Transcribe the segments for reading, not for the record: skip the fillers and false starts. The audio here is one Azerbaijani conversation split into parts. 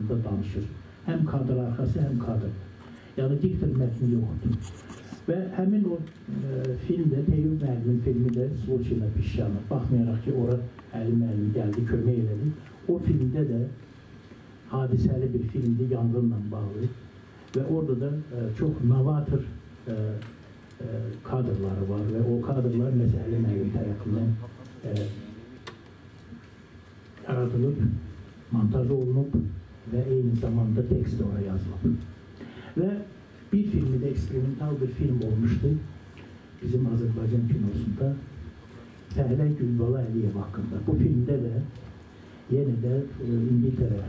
haqqında danışır. Həm kadr arxası, həm kadr. Yəni diktor mətni yoxdur. Və həmin o filmdə, Teyyub müəllimin filmi də Sluçina Pişyanı. Baxmayaraq ki, ora Əli müəllim gəldi, kömək elədi. O filmdə də hadisəli bir filmdir, yanğınla bağlı. Və orada da çox novator kadrları var və o kadrlar məsələ müəllim tərəfindən yaradılıb, montaj olunub və eyni zamanda tekst oraya yazılıb. Və bir filmi de eksperimental bir film olmuştu bizim Azərbaycan kinosunda Fəhlə Gülbala Əliyev haqqında. Bu filmdə də yenə də İngiltərə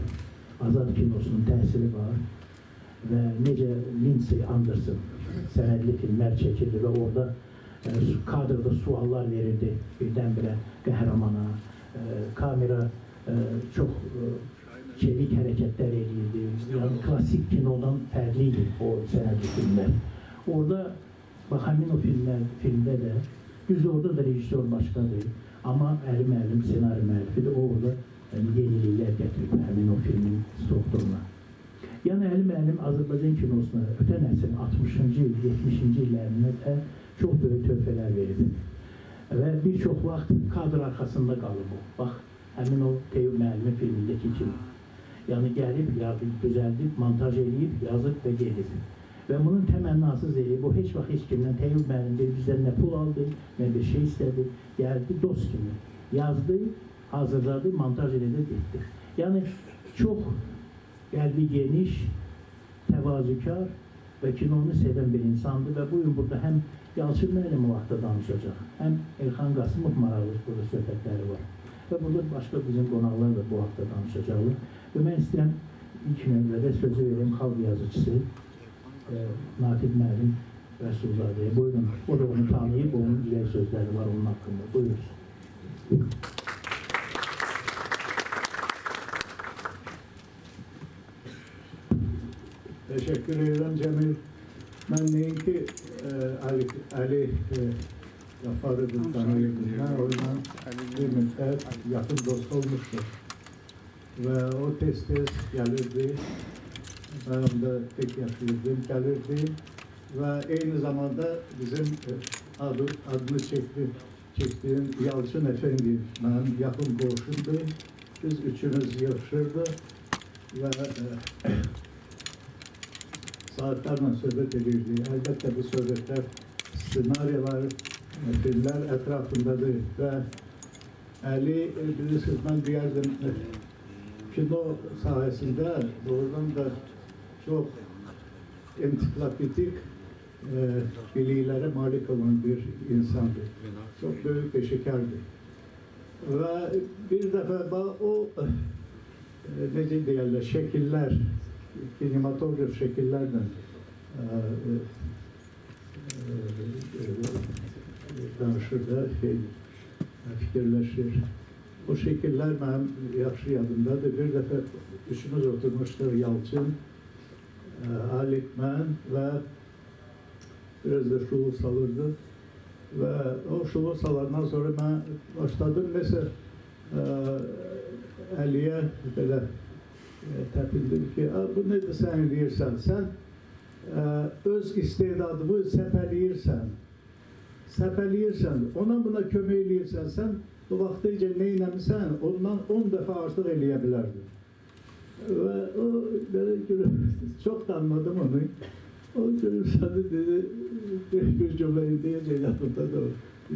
azad kinosunun təsiri var və necə Lindsay Anderson sənədli filmlər çəkirdi və orada kadrda suallar verirdi birdən-birə qəhrəmana, kamera çox çevik hərəkətlər edirdi. Yəni klasik kinodan fərqliydi o sənədli filmlər. Orada bax həmin o filmdə də düz orada da rejissor başqadır. Amma Əli müəllim ssenari müəllifidir. O orada yeniliklər gətirib həmin o filmin strukturuna. Yəni Əli müəllim Azərbaycan kinosuna ötən əsrin 60-cı, 70-ci illərində də çox böyük töhfələr verib. Və bir çox vaxt kadr arxasında qalıb o. Bax, həmin o Teyyub müəllimin filmindəki kimi. Yəni gəlib, düzəldib, montaj edib, yazıb və gedib. Və bunun təmənnası eləyib, o heç vaxt heç kimdən Teyyub müəllim bizdən nə pul aldı, nə bir şey istədi, gəldi dost kimi. Yazdı, hazırladı, montaj edib, getdi. Yəni çox qəlbi geniş, təvazükar və kinonu sevən bir insandır və bugün burada həm Yalçın müəllim o vaxtda danışacaq, həm Elxan Qasımov maraqlı burada söhbətləri var. Və burada başqa bizim qonaqlar da bu haqda danışacaqlar. Və mən istəyirəm ilk növbədə sözü vereyim xalq yazıcısı Natiq müəllim Rəsullzadəyə. Buyurun, o da onu tanıyıb, onun güzel sözləri var onun haqqında. Buyurun. Teşekkür ederim Cemil. Ben deyin ki Ali Gafarı'dır tanıyordum. Ben ondan bir müddet yakın dost olmuştur. Ve o tez gelirdi. Ben onda tek yaşıyordum, gelirdi. Ve aynı zamanda bizim adını çektiğim Yalçın Efendi, benim yakın komşumdu. Biz üçümüz yarışırdı. Ve saatlerle söhbet edirdi. Elbette bu söhbetler senaryolar, filmler etrafındadır ve Ali bilirsiniz ben diyerdim kino sahasında doğrudan da çok ensiklopedik bilgilere malik olan bir insandı. Çok büyük bir şekerdi. Ve bir defa o ne diyorlar şekiller, kinematograf şekillerden danışır da fikirleşir. O şekiller benim yaxşı yadımdadır. Bir defa üçümüz oturmuştur Yalçın, Halit, ben ve biraz da şulu salırdı. Ve o şulu salandan sonra ben başladım mesela Ali'ye böyle təpindim ki, bu nedir sən eləyirsən? Sən öz istedadını səpələyirsən, ona buna kömək eləyirsən, sən bu vaxtınca nə eləmirsən, ondan 10 dəfə artıq eləyə bilərdin. Və o, belə çox tanımadım onu. O gülümsədi, dedi, bir cümleyi deyəcək yadımda da o.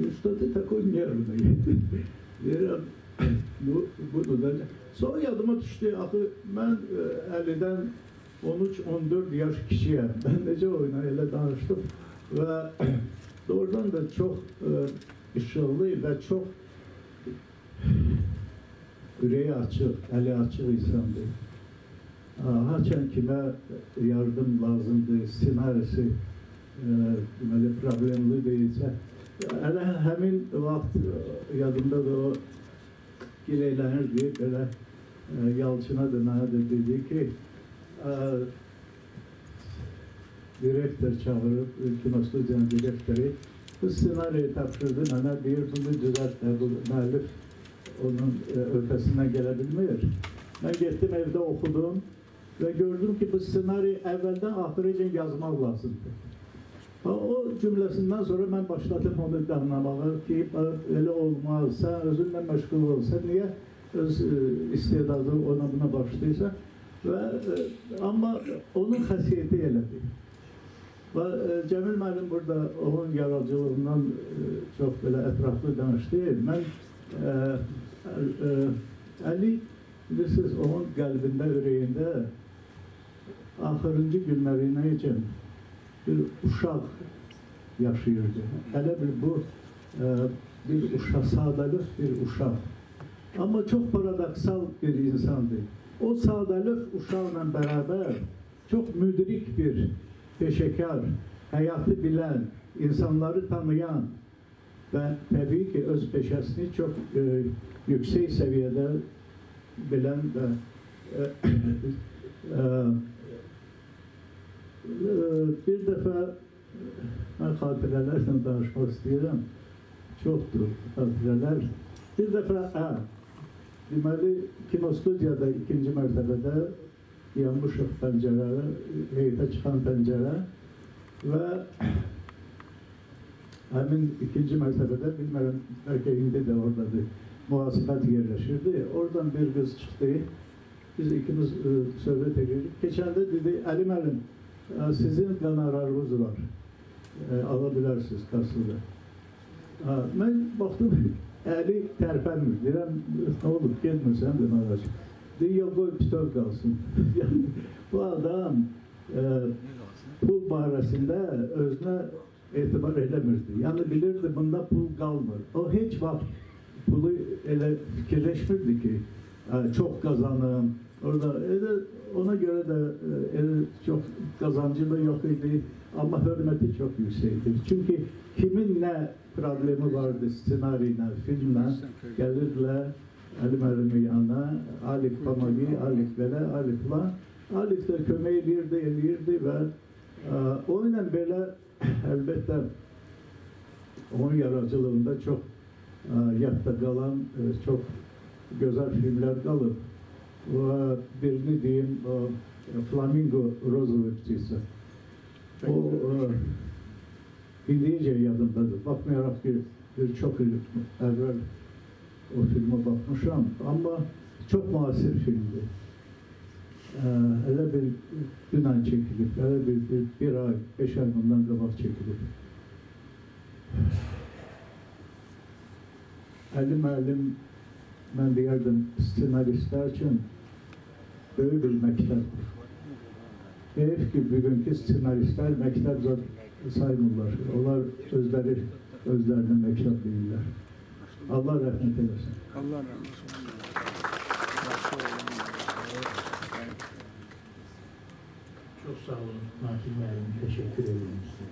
Üstadı takoy nərvini. Deyirəm, budur da. Sonra yadıma düşdü, axı, mən 50-dən 13-14 yaş kişiyəm. Ben necə oyuna elə danışdım və doğrudan da çox işıqlı və çox ürəyi açıq, əli açıq insandır. Haçan kimə yardım lazımdır, senarisi deməli problemli deyilsə, həmin vaxt yadımda da o gileylənirdi, belə Yalçın'a da mənə də dedi ki, direktör çağırıb, kino studiyanın direktörü bu senaryoyu tapşırdı, mənə deyir, bunu düzəltmə, bu müəllif onun ötəsindən gələ bilmir. Mən getdim, evdə oxudum ve gördüm ki bu senaryo evvelden ahire için yazmak lazımdır. O cümlesinden sonra ben başladım onu anlamağa ki öyle olmaz, sen özünle meşgul olsan niye öz istedadı ona buna başlayırsa ve ama onun xəsiyyəti elədir. Və Cəmil müəllim burada onun yaradıcılığından çox belə ətraflı danışdı. Mən Əli bilirsiniz onun qəlbində, ürəyində axırıncı günlərinə üçün bir uşaq yaşayırdı. Elə bir bu bir uşaq, sadəlıq bir uşaq. Amma çox paradoksal bir insandır. O sadəlıq uşaqla bərabər çox müdrik bir peşəkar, həyatı bilən, insanları tanıyan və təbii ki öz peşəsini çox yüksək səviyyədə bilən və bir dəfə mən xatirələrlə danışmaq istəyirəm. Çoxdur xatirələr. Bir dəfə deməli kinostudiyada ikinci mərtəbədə yanmışıq pəncərəyə, heyətə çıxan pəncərə və həmin ikinci mərtəbədə bilmərəm, bəlkə indi də oradadır, mühasibət yerləşirdi. Oradan bir qız çıxdı, biz ikimiz söhbət edirik. Keçəndə dedi, Əli müəllim, sizin qanararınız var, ala bilərsiniz kasıda. Mən baxdım, Əli tərpənmir, deyirəm, nə olub, gelmirsən, demək deyir, yox, qoy pitör qalsın. Bu adam pul barəsində özünə etibar eləmirdi. Yəni bilirdi, bunda pul qalmır. O heç vaxt pulu elə fikirləşmirdi ki, çox qazanım. Orada ona görə də çox qazancı da yox idi, amma hörməti çox yüksəkdir. Çünki kimin nə problemi vardı ssenariylə, filmlə, gəlirdilər Əli müəllimin yanına, Alif Pamagi, Alif belə, Alif lan. Alif də kömək eləyirdi və o ilə belə əlbəttə onun yaradıcılığında çox yadda qalan, çox gözəl filmlər qalıb. Birini deyim, Flamingo Rozovic'cisi. O İngilizce yadımdadır. Bakmayarak bir çok evvel o filme bakmışam ama çok muasir filmdi. Elə bir dünən çəkilib, elə bir ay, 5 ay bundan qabaq çəkilib. Əli müəllim, mən deyərdim, ssenaristlər üçün böyük bir məktəbdir. Heyif ki, bugünkü ssenaristlər məktəb saymırlar. Onlar özlərini məktəb deyirlər. Allah rəhmət eləsin. Allah rəhmət eləsin. Çok sağ olun Nakil müəllim, teşekkür ederim size.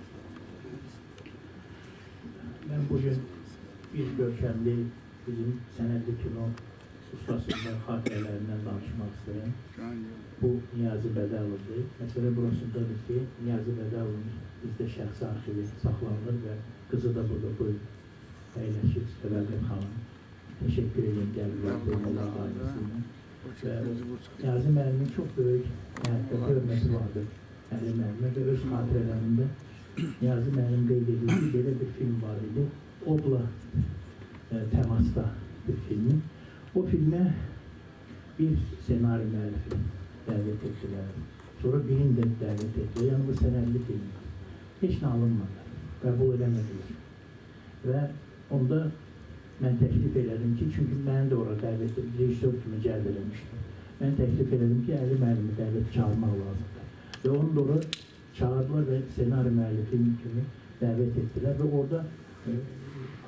Ben bugün bir görkemli bizim sənədli kino ustasından, xatirələrindən danışmaq istəyirəm. Bu Niyazi Bədəlovdur. Məsələ burasındadır ki, Niyazi Bədəlovun bizdə şəxsi arxivi saxlanılır və qızı da burada buyur. Əyləşir, Səbəbət xanım. Teşekkür edin, gəlirlər, buyurmalar ailəsindən. Və Niyazi müəllimin çox böyük hörməsi vardır. Əli müəllimə və öz xatirələrində Niyazi müəllim qeyd edildi, belə bir film var idi. Obla təmasda bir filmi. O filmə bir senari müəllifi dəvət etdilər. Sonra birini də dəvət etdilər. Yəni bu sənədli film. Heç nə alınmadı, qəbul eləmədilər. Və onda mən təklif elədim ki, çünki məni də orada dəvət rejissor kimi cəlb eləmişdim. Mən təklif elədim ki, Əli müəllimi dəvət çağırmaq lazımdır. Və onu da orada çağırdılar və senari müəllifi kimi dəvət etdilər və orada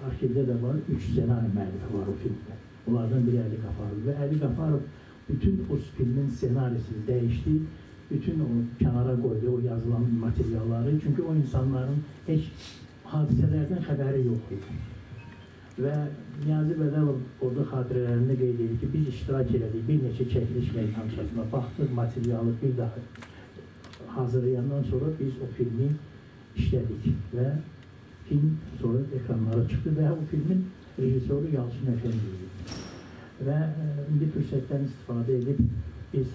arxivdə də var, 3 senari müəllifi var o filmdə. Onlardan biri Əli Qafarov və Əli Qafarov bütün o filmin senarisini dəyişdi, bütün o kənara qoydu, o yazılan materialları. Çünki o insanların heç hadisələrdən xəbəri yox idi. Və Niyazi Bədəlov orada xatirələrində qeyd edir ki, biz iştirak elədik bir neçə çəkiliş meydançasına, baxdıq materialı bir daha hazırlayandan sonra biz o filmi işlədik və film sonra ekranlara çıxdı və o filmin rejissoru Yalçın Əfəndi idi. Və indi fürsətdən istifadə edib biz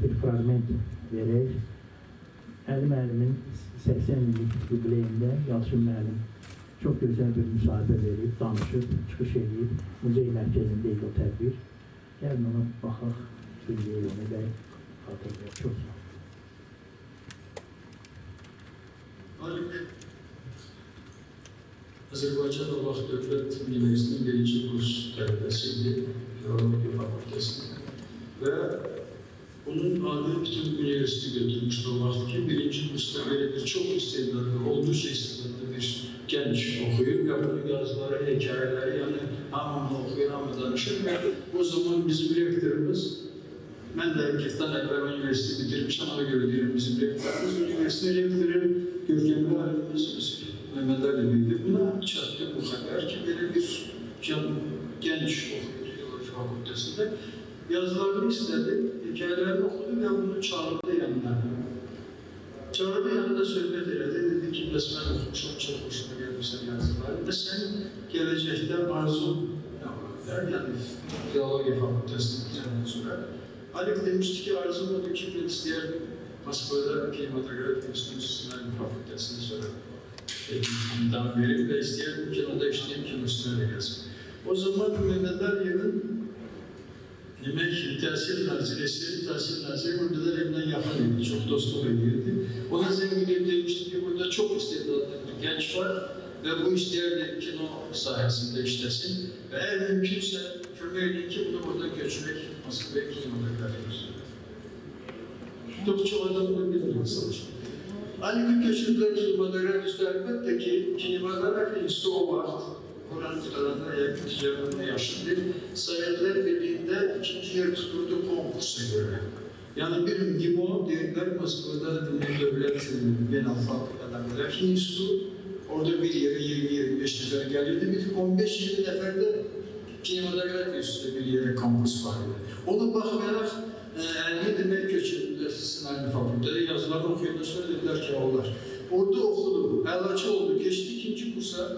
bir fragment verək. Əli müəllimin 80 illik yubileyində Yalçın müəllim çox gözəl bir müsahibə verib, danışıb, çıxış edib. Muzey mərkəzində idi o tədbir. Gəlin ona baxaq, dinləyək onu və xatırlayaq. Çox sağ olun. Azərbaycan o vaxt Dövlət Üniversitesi'nin birinci kurs tələbəsiydi, Filologiya Fakültəsində və onun adı bütün üniversite götürmüştü o vaxt ki, birinci kursda böyle bir çok istedadlı, oldukça istedadlı bir genç okuyup ve bunun yazıları, hikayeleri yani hamamda okuyor, hamamda danışır ve o zaman bizim rektörümüz, ben de Keftan Ekber Üniversitesi bitirmişim, ona göre diyelim bizim rektörümüz, üniversite rektörü görkemli halimiz Mehmet Ali Bey'di. Buna çattı bu haber ki böyle bir genç okuyor Filoloji Fakültesi'nde. Yazılarını istedi, hikayelerini okudu ve bunu çağırdı yanına. Çağırdı yanında sohbet edildi, dedi ki ben okumuşum, çok hoşuma gelmişler yazıları ve sen gelecekte arzu yani Filoloji Fakültesi'nden sonra Haluk demişti ki arzum oldu ki ben isteyen Moskva'da Kinematografi Enstitüsü'nden Fakültesi'ni sonra eğitimden verip ve isteyen kinoda işleyip kinosuna yazım. O zaman Mehmet Ali'nin demek Tahsil Naziri müdürlerimden yakın idi, çok dostluk ediyordu. Ona zengin demişti ki burada çok istedadlı bir genç var ve bu isteyen kino sayesinde işlesin ve eğer mümkünse kömürleyin ki bunu burada göçmek Moskva'ya kinematografi. Çok adam bunu bilir nasıl. Halbuki köşkler kinematografi elbette ki kinematografi üstü o vaxt Kur'an kitabında yakın ticaretinde yaşlı Sovyetler Birliği'nde ikinci yer tuturdu konkursa göre. Yani bir GİMO değerler Moskova'da devlet Benalfak adamlar Hinsu orada bir yere 20-25 nefer gelirdi. Bir 15-20 nefer de kinematografi üstü bir yere kampus vardı. Ona bakmayarak ne demek köçürdüler Sinaylı Fakültede yazılarını okuyunca sonra dediler ki oğullar. Orada okudum, elaçı oldu, geçti ikinci kursa.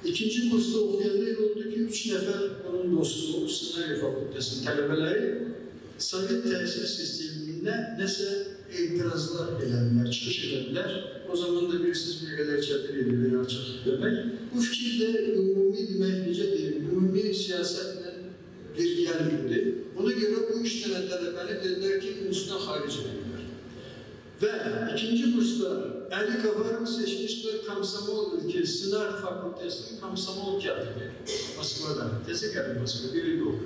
İkinci kursta okuyanlar oldu ki 3 nefer onun dostu, Sinaylı Fakültesi'nin talebeleri Sovyet tehsil sistemine nese itirazlar edenler, çıkış edenler. O zaman da bilirsiniz bir kadar çetin edildi açık demek. Bu fikir de umumi demek nice değil, umumi siyasetle bir gelmedi. Ona göre bu 3 tane talebeni dediler ki üstüne hariç edildiler. Ve ikinci kursta Ali Kafar'ı seçmişler Komsomol ülke Sınar Fakültesi'nin Komsomol katibi Moskva'da. Tezi geldi Moskva, birlikte okudu.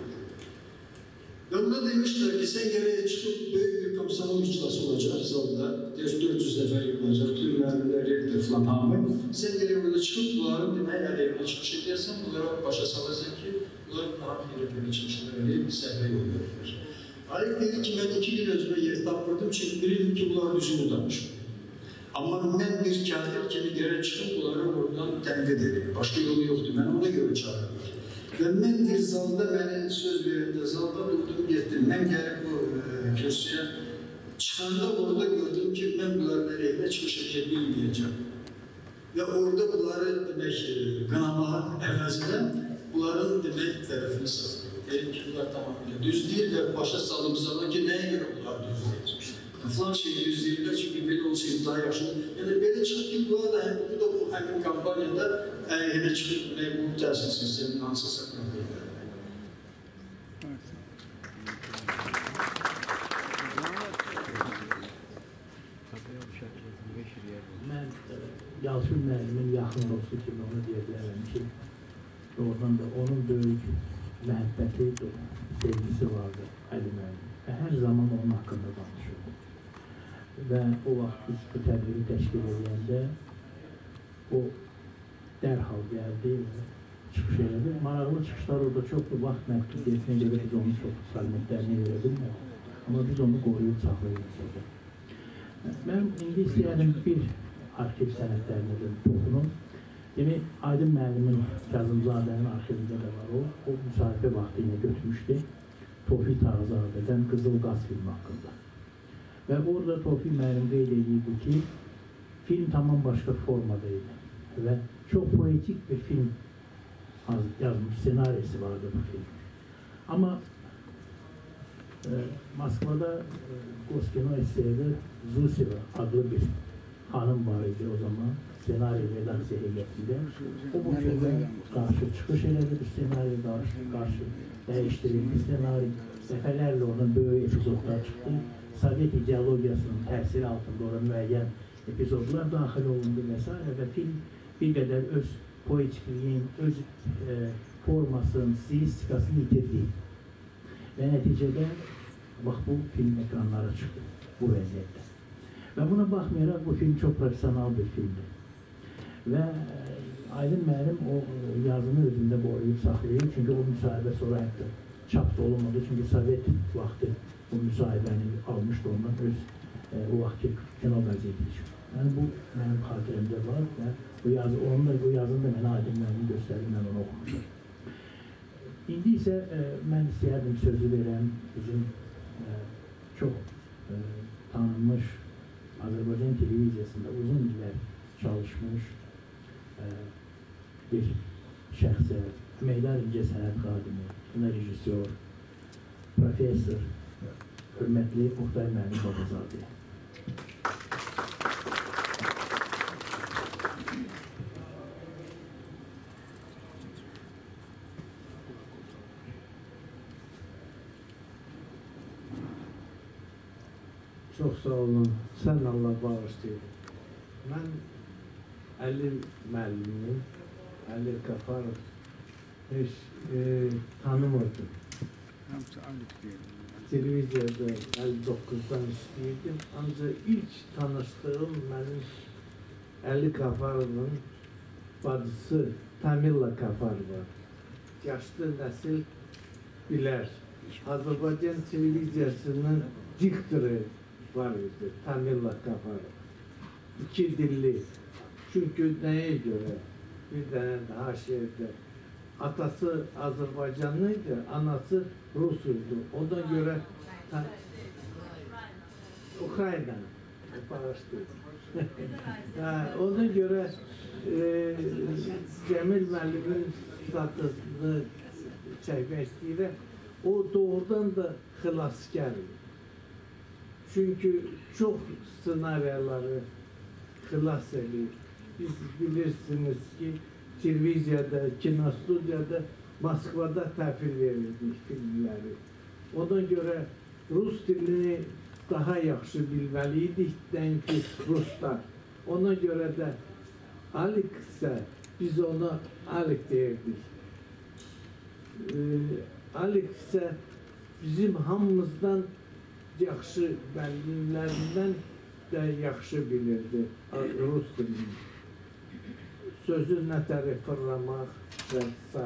Ve ona demişler ki sen geriye çıkıp büyük bir komsomol içlası olacak zalda. 400 nefer yapılacak, tüm mühendisler, rektör falan hamle. Sen geriye burada çıkıp bunların demeye aleyhine çıkış edersen bunlara başa salasın ki bunlar daha bir çıkışlar diye bir sehre yol verirler. Haluk dedi ki ben 2 gün önce yer tapırdım çünkü bilirdim ki bunlar düzünü danışır. Ama ben bir katip kimi geri çıkıp bunları oradan tenkit edeyim. Başka yolu yoktu, ben ona göre çağırdım. Ve ben bir zalda, beni söz verende zalda durdum gittim. Ben gelip bu kürsüye çıkanda orada gördüm ki ben bunların aleyhine çıkış bilmeyeceğim. Ve orada bunları demek gınama evaziden bunların demek tarafını sattım. Dedim ki bunlar tamamıyla düz değil ve başa salımsalı ki neye göre bunlar düz değil. Falan şey düz değiller çünkü böyle olsaydı daha yaşlı. Yani böyle çıkıp ki bunlar da hem bu da bu hem kampanyada yine çıkıp bu tersi sistemin nasıl saklanıyor. Mən Yalçın müəllimin yaxın dostu kimi onu deyə bilərəm ki, doğrudan da onun böyük məhəbbəti, sevgisi vardı Əli müəllim. Və hər zaman onun haqqında danışırdı. Və o vaxt biz bu tədbiri təşkil edəndə o dərhal gəldi və çıxış elədi. Maraqlı çıxışlar orada çoxdur, vaxt məhdudiyyətinə görə biz onun çox salmətlərini verə bilmədik. Amma biz onu qoruyub saxlayırıq. Mən indi istəyərdim bir arxiv sənədlərinə də toxunum. Demək, Aydın müəllimin Kazımzadənin arxivində də var o. O müsahibə vaxtı ilə götürmüşdü. Tofiq Tağızadədən Qızıl Qaz filmi haqqında. Və orada Tofiq müəllim qeyd edirdi ki, film tamam başqa formada idi. Və çox poetik bir film yazmış, senarisi vardı bu film. Amma Moskvada Goskino eseri Zuseva adlı bir hanım var idi o zaman. Senaryo redaksiya heyətində. O bu filmə qarşı çıxış elədi, bu senaryo qarşı dəyişdirildi. Senaryo dəfələrlə onun böyük epizodlar çıxdı. Sovet ideologiyasının təsiri altında olan müəyyən epizodlar daxil olundu və və film bir qədər öz poetikliyin, öz formasının, stilistikasını itirdi. Və nəticədə bax bu film ekranlara çıxdı bu vəziyyətdə. Və buna baxmayaraq bu film çox profesional bir filmdir. Və Aydın müəllim o yazını özündə qoruyub saxlayır. Çünki o müsahibə sonra hətta çap da olunmadı. Çünki Sovet vaxtı bu müsahibəni almışdı ondan öz o vaxtki kino qəzeti üçün. Yəni bu mənim xatirəmdə var və bu yazını da mənə Aydın müəllim göstərib, mən onu oxumuşum. İndi isə mən istəyərdim sözü verəm bizim çox tanınmış Azərbaycan televiziyasında uzun illər çalışmış bir şəxsə, əməkdar incəsənət xadimi, kino rejissor, professor, hörmətli Oktay müəllim Babazadə. Çox sağ olun, sən Allah bağışlayın. Mən Əli müəllimi, Əli Qafarov heç tanımırdım. Televiziyada 59'dan işləyirdim, ancaq ilk tanışdığım mənim Əli Qafarovun bacısı Tamilla Qafarova. Yaşlı nəsil bilər. Azərbaycan televiziyasının diktoru var idi, Tamilla Qafarov. İki dilli. Çünkü neye göre? Bir tane daha şehirde. Atası Azerbaycanlıydı, anası Rus'uydu. Ona göre Ukrayna. Ona göre Cemil müəllimin statısını çekmek istəyirəm. O doğrudan da xilaskar. Çünkü çok senaryoları xilas ediyor. Biz bilirsiniz ki televiziyada, kinostudiyada, Moskvada təhvil verildik filmləri. Ona görə Rus dilini daha yaxşı bilməliydik ki Ruslar. Ona görə də Alik ise biz ona Alik deyirdik. Alik ise bizim hamımızdan yaxşı müəllimlərindən də yaxşı bilirdi Rus dilini. Sözü nətəri fırlamaq və s.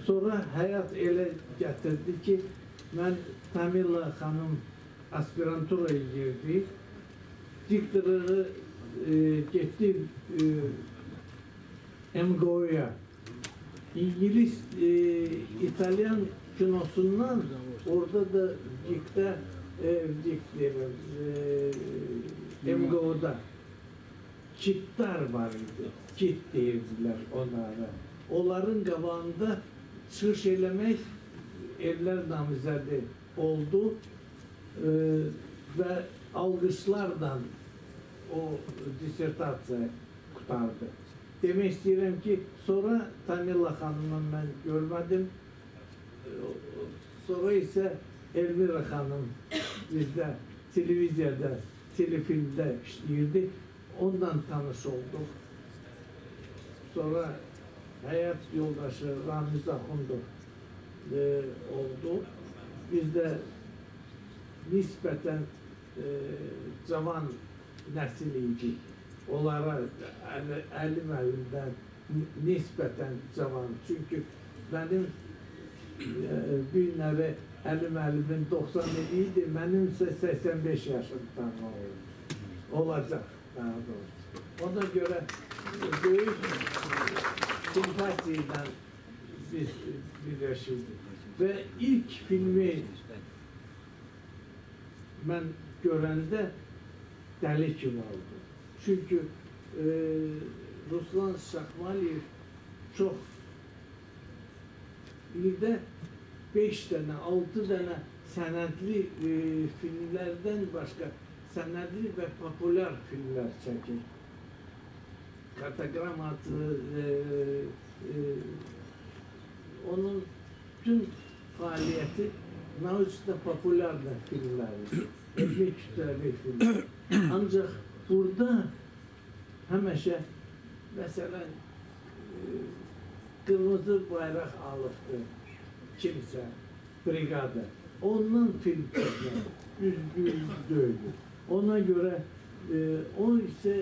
Sonra həyat elə gətirdi ki, mən Tamilla xanım aspiranturaya girdi. Diktoru getdi MGO'ya. İngiliz, İtalyan kinosundan orada da MGO'da kitler var idi. Kit deyirdiler onlara. Onların qabağında çıxış eləmək evlər namizədi oldu və alqışlarla o disertasiya qutardı. Demək istəyirəm ki, sonra Tamilla xanımı mən görmədim. Sonra isə Elvira xanım bizdə televiziyada, telefilmdə işləyirdi. Ondan tanış olduk. Sonra hayat yoldaşı Ramiz Axundov oldu. Biz de nispeten cavan nəsil idi. Onlara Əli müəllimdən nispeten cavan. Çünkü benim bir nəvi Əli müəllimin 97 idi, mənim isə 85 yaşından olacaq. Ona göre büyük simpatiyle biz birleşirdik. Ve ilk filmi ben görende deli kim oldu. Çünkü Ruslan Şahmaliyev çok ilde 5 tane, 6 tane sənədli filmlərdən başqa sənədli və populyar filmlər çəkir. Kartogram adlı onun tüm faaliyeti nauçda populyar da filmlerdir. Elmi kütləvi filmler. Ancaq burada həmişə məsələn qırmızı bayraq alıbdır kimsə, brigada. Ondan film çəkmək düzgün deyil. Ona görə o isə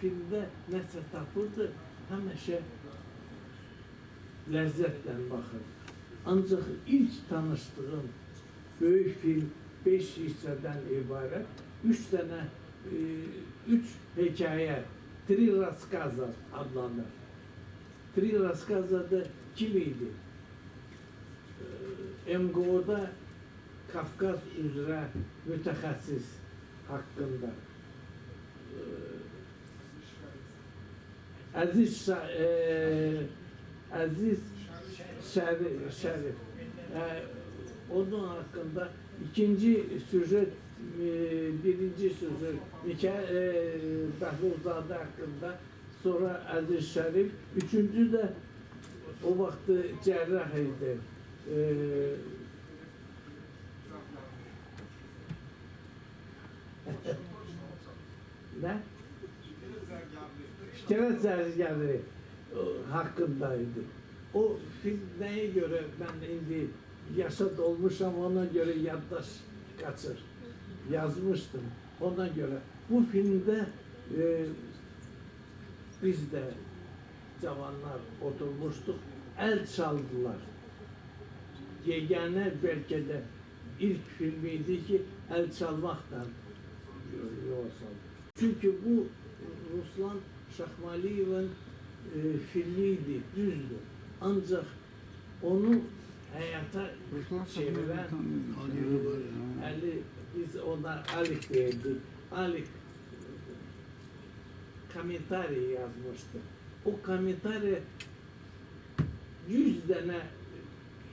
filmdə nəsə tapırdı, həmişə ləzzətlə baxır. Ancaq ilk tanışdığım böyük film 5 hissədən ibarət, 3 hekayə, Tri Raskaza adlanır. Tri Raskaza'da kim idi? MGO'da Kafkas üzrə mütəxəssis haqqında. Əziz Şərif. Onun hakkında ikinci süjet, birinci süjet Bəhlulzadə hakkında, sonra Əziz Şərif, üçüncü də o vaxtı cərrah idi. Ne? Fikret Zərgərli hakkındaydı. O film neye göre ben indi yaşa dolmuşam, ona göre yaddaş kaçır. Yazmıştım ona göre. Bu filmde biz de cavanlar oturmuştuk, el çaldılar. Yegane belki de ilk filmiydi ki el çalmaktan yolsal. Çünkü bu Ruslan Şahmaliyev'in filmiydi, düzdü. Ancak onu hayata çeviren Ali, biz ona Alik derdik. Alik komentari yazmıştı. O komentari 100 tane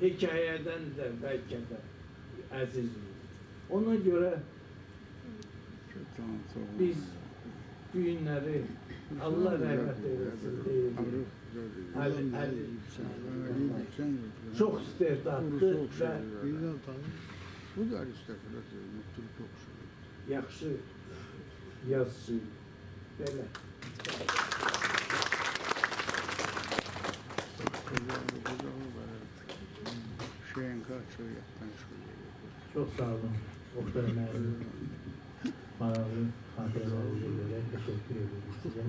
hikayeden de belki de aziz. Ona göre biz günleri Allah rahmet eylesin diyelim. Çok istedatlı ve bu da aristokrat, mutluluk yoksa. yaxşı yazıcı. Böyle. Çok sağ olun. Oktay Merve. Maralı hatıralarınıza göre teşekkür ediyoruz size.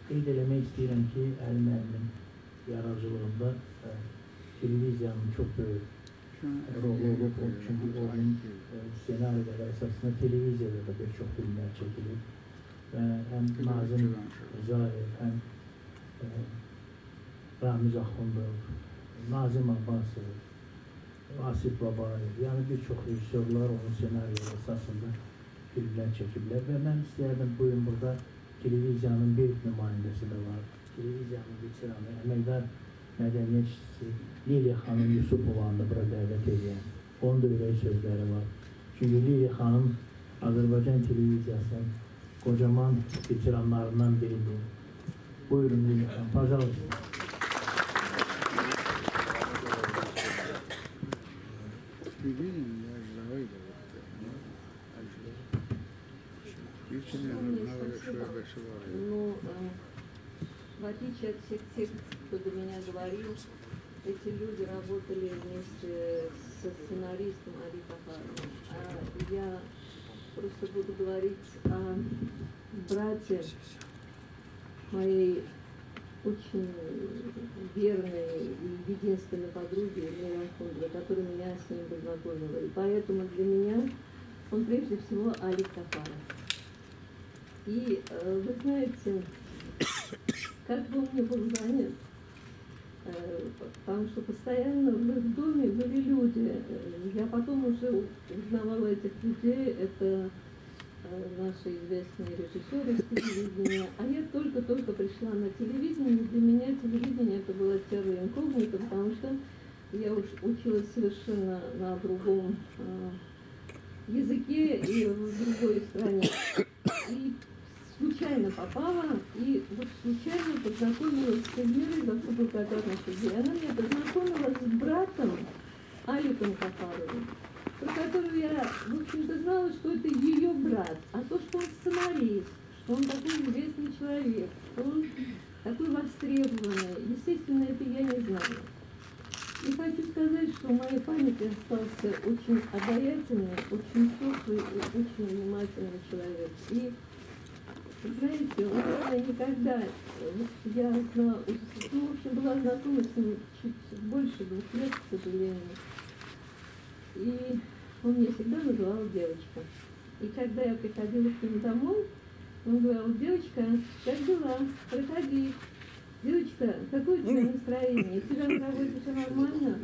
Qeyd eləmək istəyirəm ki, Əli müəllim yaradıcılığında televizyanın çox böyük rolu olub. Çünki onun senaryoları əsasında televiziyada da bir çox filmlər çəkilir. Və həm Nazım Zayev, həm Ramiz Axundov, Nazim Abbasov, Asif Babayev, yəni bir çox rejissorlar onun senaryoları əsasında filmlər çəkiblər. Və mən istəyərdim bugün burada televiziyanın bir nümayəndəsi də var. Televiziyanın veteranı, əməkdar mədəniyyət işçisi Liliya xanım Yusupovanı da bura dəvət edən. Onun da ürək sözləri var. Çünki Liliya xanım Azərbaycan televiziyasının kocaman veteranlarından biridir. Buyurun Liliya xanım, pajalost. Ну, в отличие от всех тех, кто до меня говорил, эти люди работали вместе со сценаристом Али Кафаровым. А я просто буду говорить о брате моей очень верной и единственной подруги Эльмиры Ахундовой, которая меня с ним познакомила. И поэтому для меня он прежде всего Али Кафаров. И вы знаете, как бы он ни был занят, потому что постоянно в их доме были люди. Я потом уже узнавала этих людей, это наши известные режиссеры с телевидения. А я только-только пришла на телевидение. Для меня телевидение это было терра инкогнито, потому что я уж училась совершенно на другом языке и в другой стране. И случайно попала, и вот случайно познакомилась с Эльмирой, за что благодарна судьбе. Она меня познакомила с братом Аликом Кафаровым, про которого я, в общем-то, знала, что это ее брат. А то, что он сценарист, что он такой известный человек, что он такой востребованный, естественно, это я не знала. И хочу сказать, что в моей памяти остался очень обаятельный, очень теплый и очень внимательный человек. И, знаете, он, наверное, никогда, я знала, в общем, была знакома с ним чуть больше 2 лет, к сожалению. И он меня всегда называл девочка. И когда я приходила к нему домой, он говорил: девочка, как дела? Проходи. Девочка, какое у тебя настроение? У тебя на работе все нормально?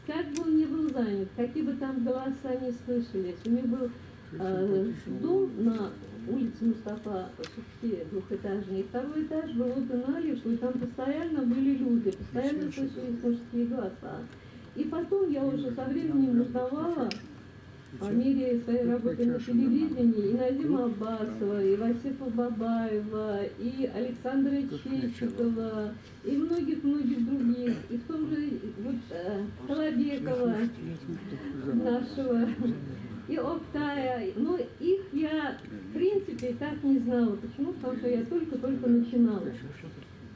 Как бы он ни был занят, какие бы там голоса ни слышались, у него был дом на улице Мустафа Субхи, 2-этажный, и 2-й этаж был отдан Алику, и там постоянно были люди, постоянно слышались мужские голоса. И потом я уже со временем узнавала, по мере своей работы на телевидении, и Назима Аббасова, и Васифа Бабаева, и Александра Чечетова, и многих-многих других, и в том же вот, Колобекова нашего, и Октая. Но их я, в принципе, так не знала. Почему? Потому что я только-только начинала.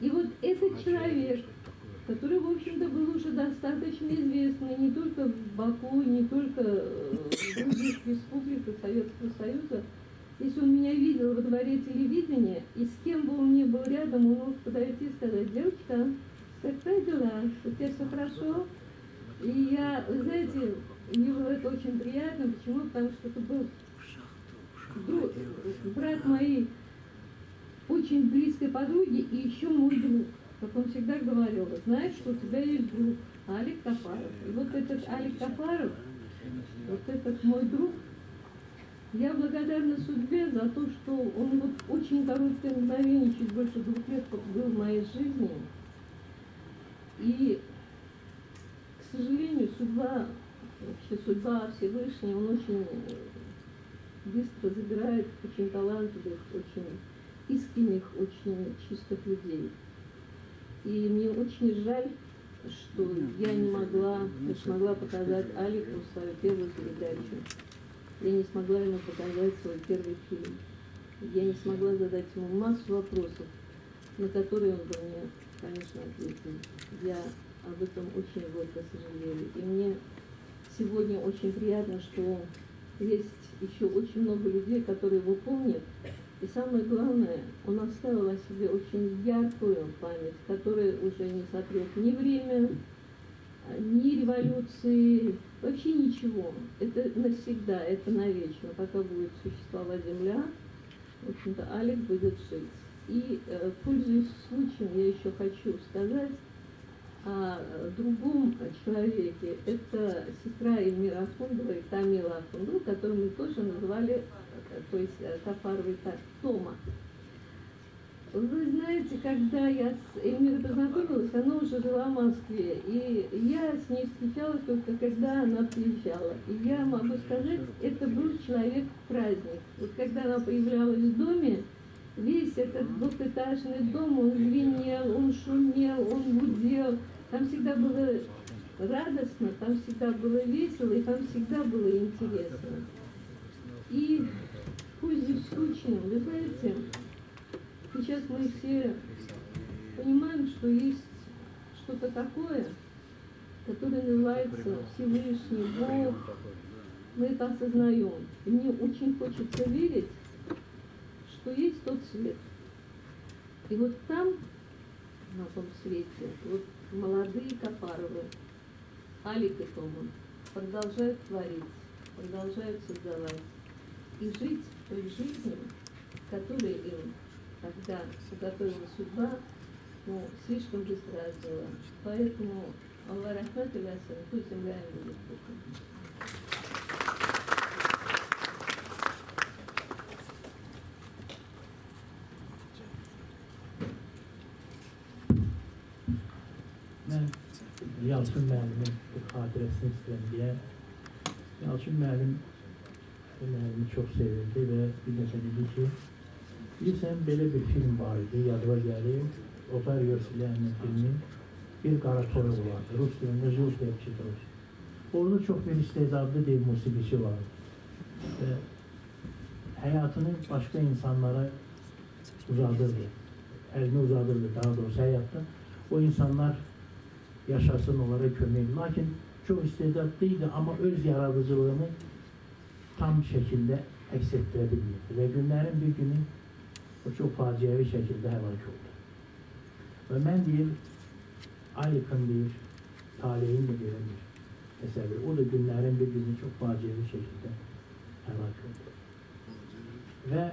И вот этот человек, который, в общем-то, был уже достаточно известный не только в Баку, не только в других республиках Советского Союза. Если он меня видел во дворе телевидения, и с кем бы он ни был рядом, он мог подойти и сказать: девочка, как твои дела? У тебя все хорошо? И я, вы знаете, мне было это очень приятно. Почему? Потому что это был брат моей очень близкой подруги и еще мой друг. Как он всегда говорил: знаешь, что у тебя есть друг Алик Кафаров. И вот этот Алик Кафаров, вот этот мой друг, я благодарна судьбе за то, что он вот очень короткое мгновение, чуть больше 2 лет был в моей жизни. И, к сожалению, судьба, вообще судьба Всевышняя, он очень быстро забирает очень талантливых, очень искренних, очень чистых людей. И мне очень жаль, что я не смогла показать Алику свою первую передачу. Я не смогла ему показать свой первый фильм. Я не смогла задать ему массу вопросов, на которые он бы мне, конечно, ответил. Я об этом очень горько сожалею. И мне сегодня очень приятно, что есть еще очень много людей, которые его помнят. И самое главное, он оставил о себе очень яркую память, которая уже не сотрет ни время, ни революции, вообще ничего. Это навсегда, это навечно. Пока будет существовать земля, в общем-то, Алик будет жить. И, пользуясь случаем, я еще хочу сказать о другом человеке. Это сестра Эльмира Ахундова и Тамила Ахундова, которую мы тоже называли, то есть Кафаровой Тома. Вы знаете, когда я с Эльмирой познакомилась, она уже жила в Москве, и я с ней встречалась только когда она приезжала. И я могу сказать, это был человек-праздник. Вот когда она появлялась в доме, весь этот 2-этажный дом, он звенел, он шумел, он гудел. Там всегда было радостно, там всегда было весело, и там всегда было интересно. И пользуясь случаем, вы знаете, сейчас мы все понимаем, что есть что-то такое, которое называется Всевышний Бог. Мы это осознаем. И мне очень хочется верить, что есть тот свет. И вот там, на том свете, вот молодые Кафаровы, Алик и Тома, продолжают творить, продолжают создавать и жить той жизнью, которой им тогда уготовила судьба, но слишком быстро отдала. Поэтому Аллах рахмат илясам, пусть земля им будет пухом. mən Yalçın müəllimin bir xatirəsini istəyirəm deyə. Yalçın müəllimi çox sevirdi və bir dəfə dedi ki, bilirsən, belə bir film var idi, yadıma gəlir, Otar Yosilyanın filmi, bir qara toyuq vardı, Rus dilində Juz Devçidov. Orada çox bir istedadlı bir musiqiçi vardı və həyatını başqa insanlara uzadırdı, əlini uzadırdı daha doğrusu həyatda. O insanlar yaşasın, onlara kömək. Lakin çox istedadlıydı, amma öz yaradıcılığını tam şəkildə əks etdirə bilmirdi və günlərin bir günü o çox faciəvi şəkildə həlak oldu. Və mən deyir, Alikın deyir, taleyin də belə bir təsəvvür. O da günlərin bir günü çox faciəvi şəkildə həlak oldu. Və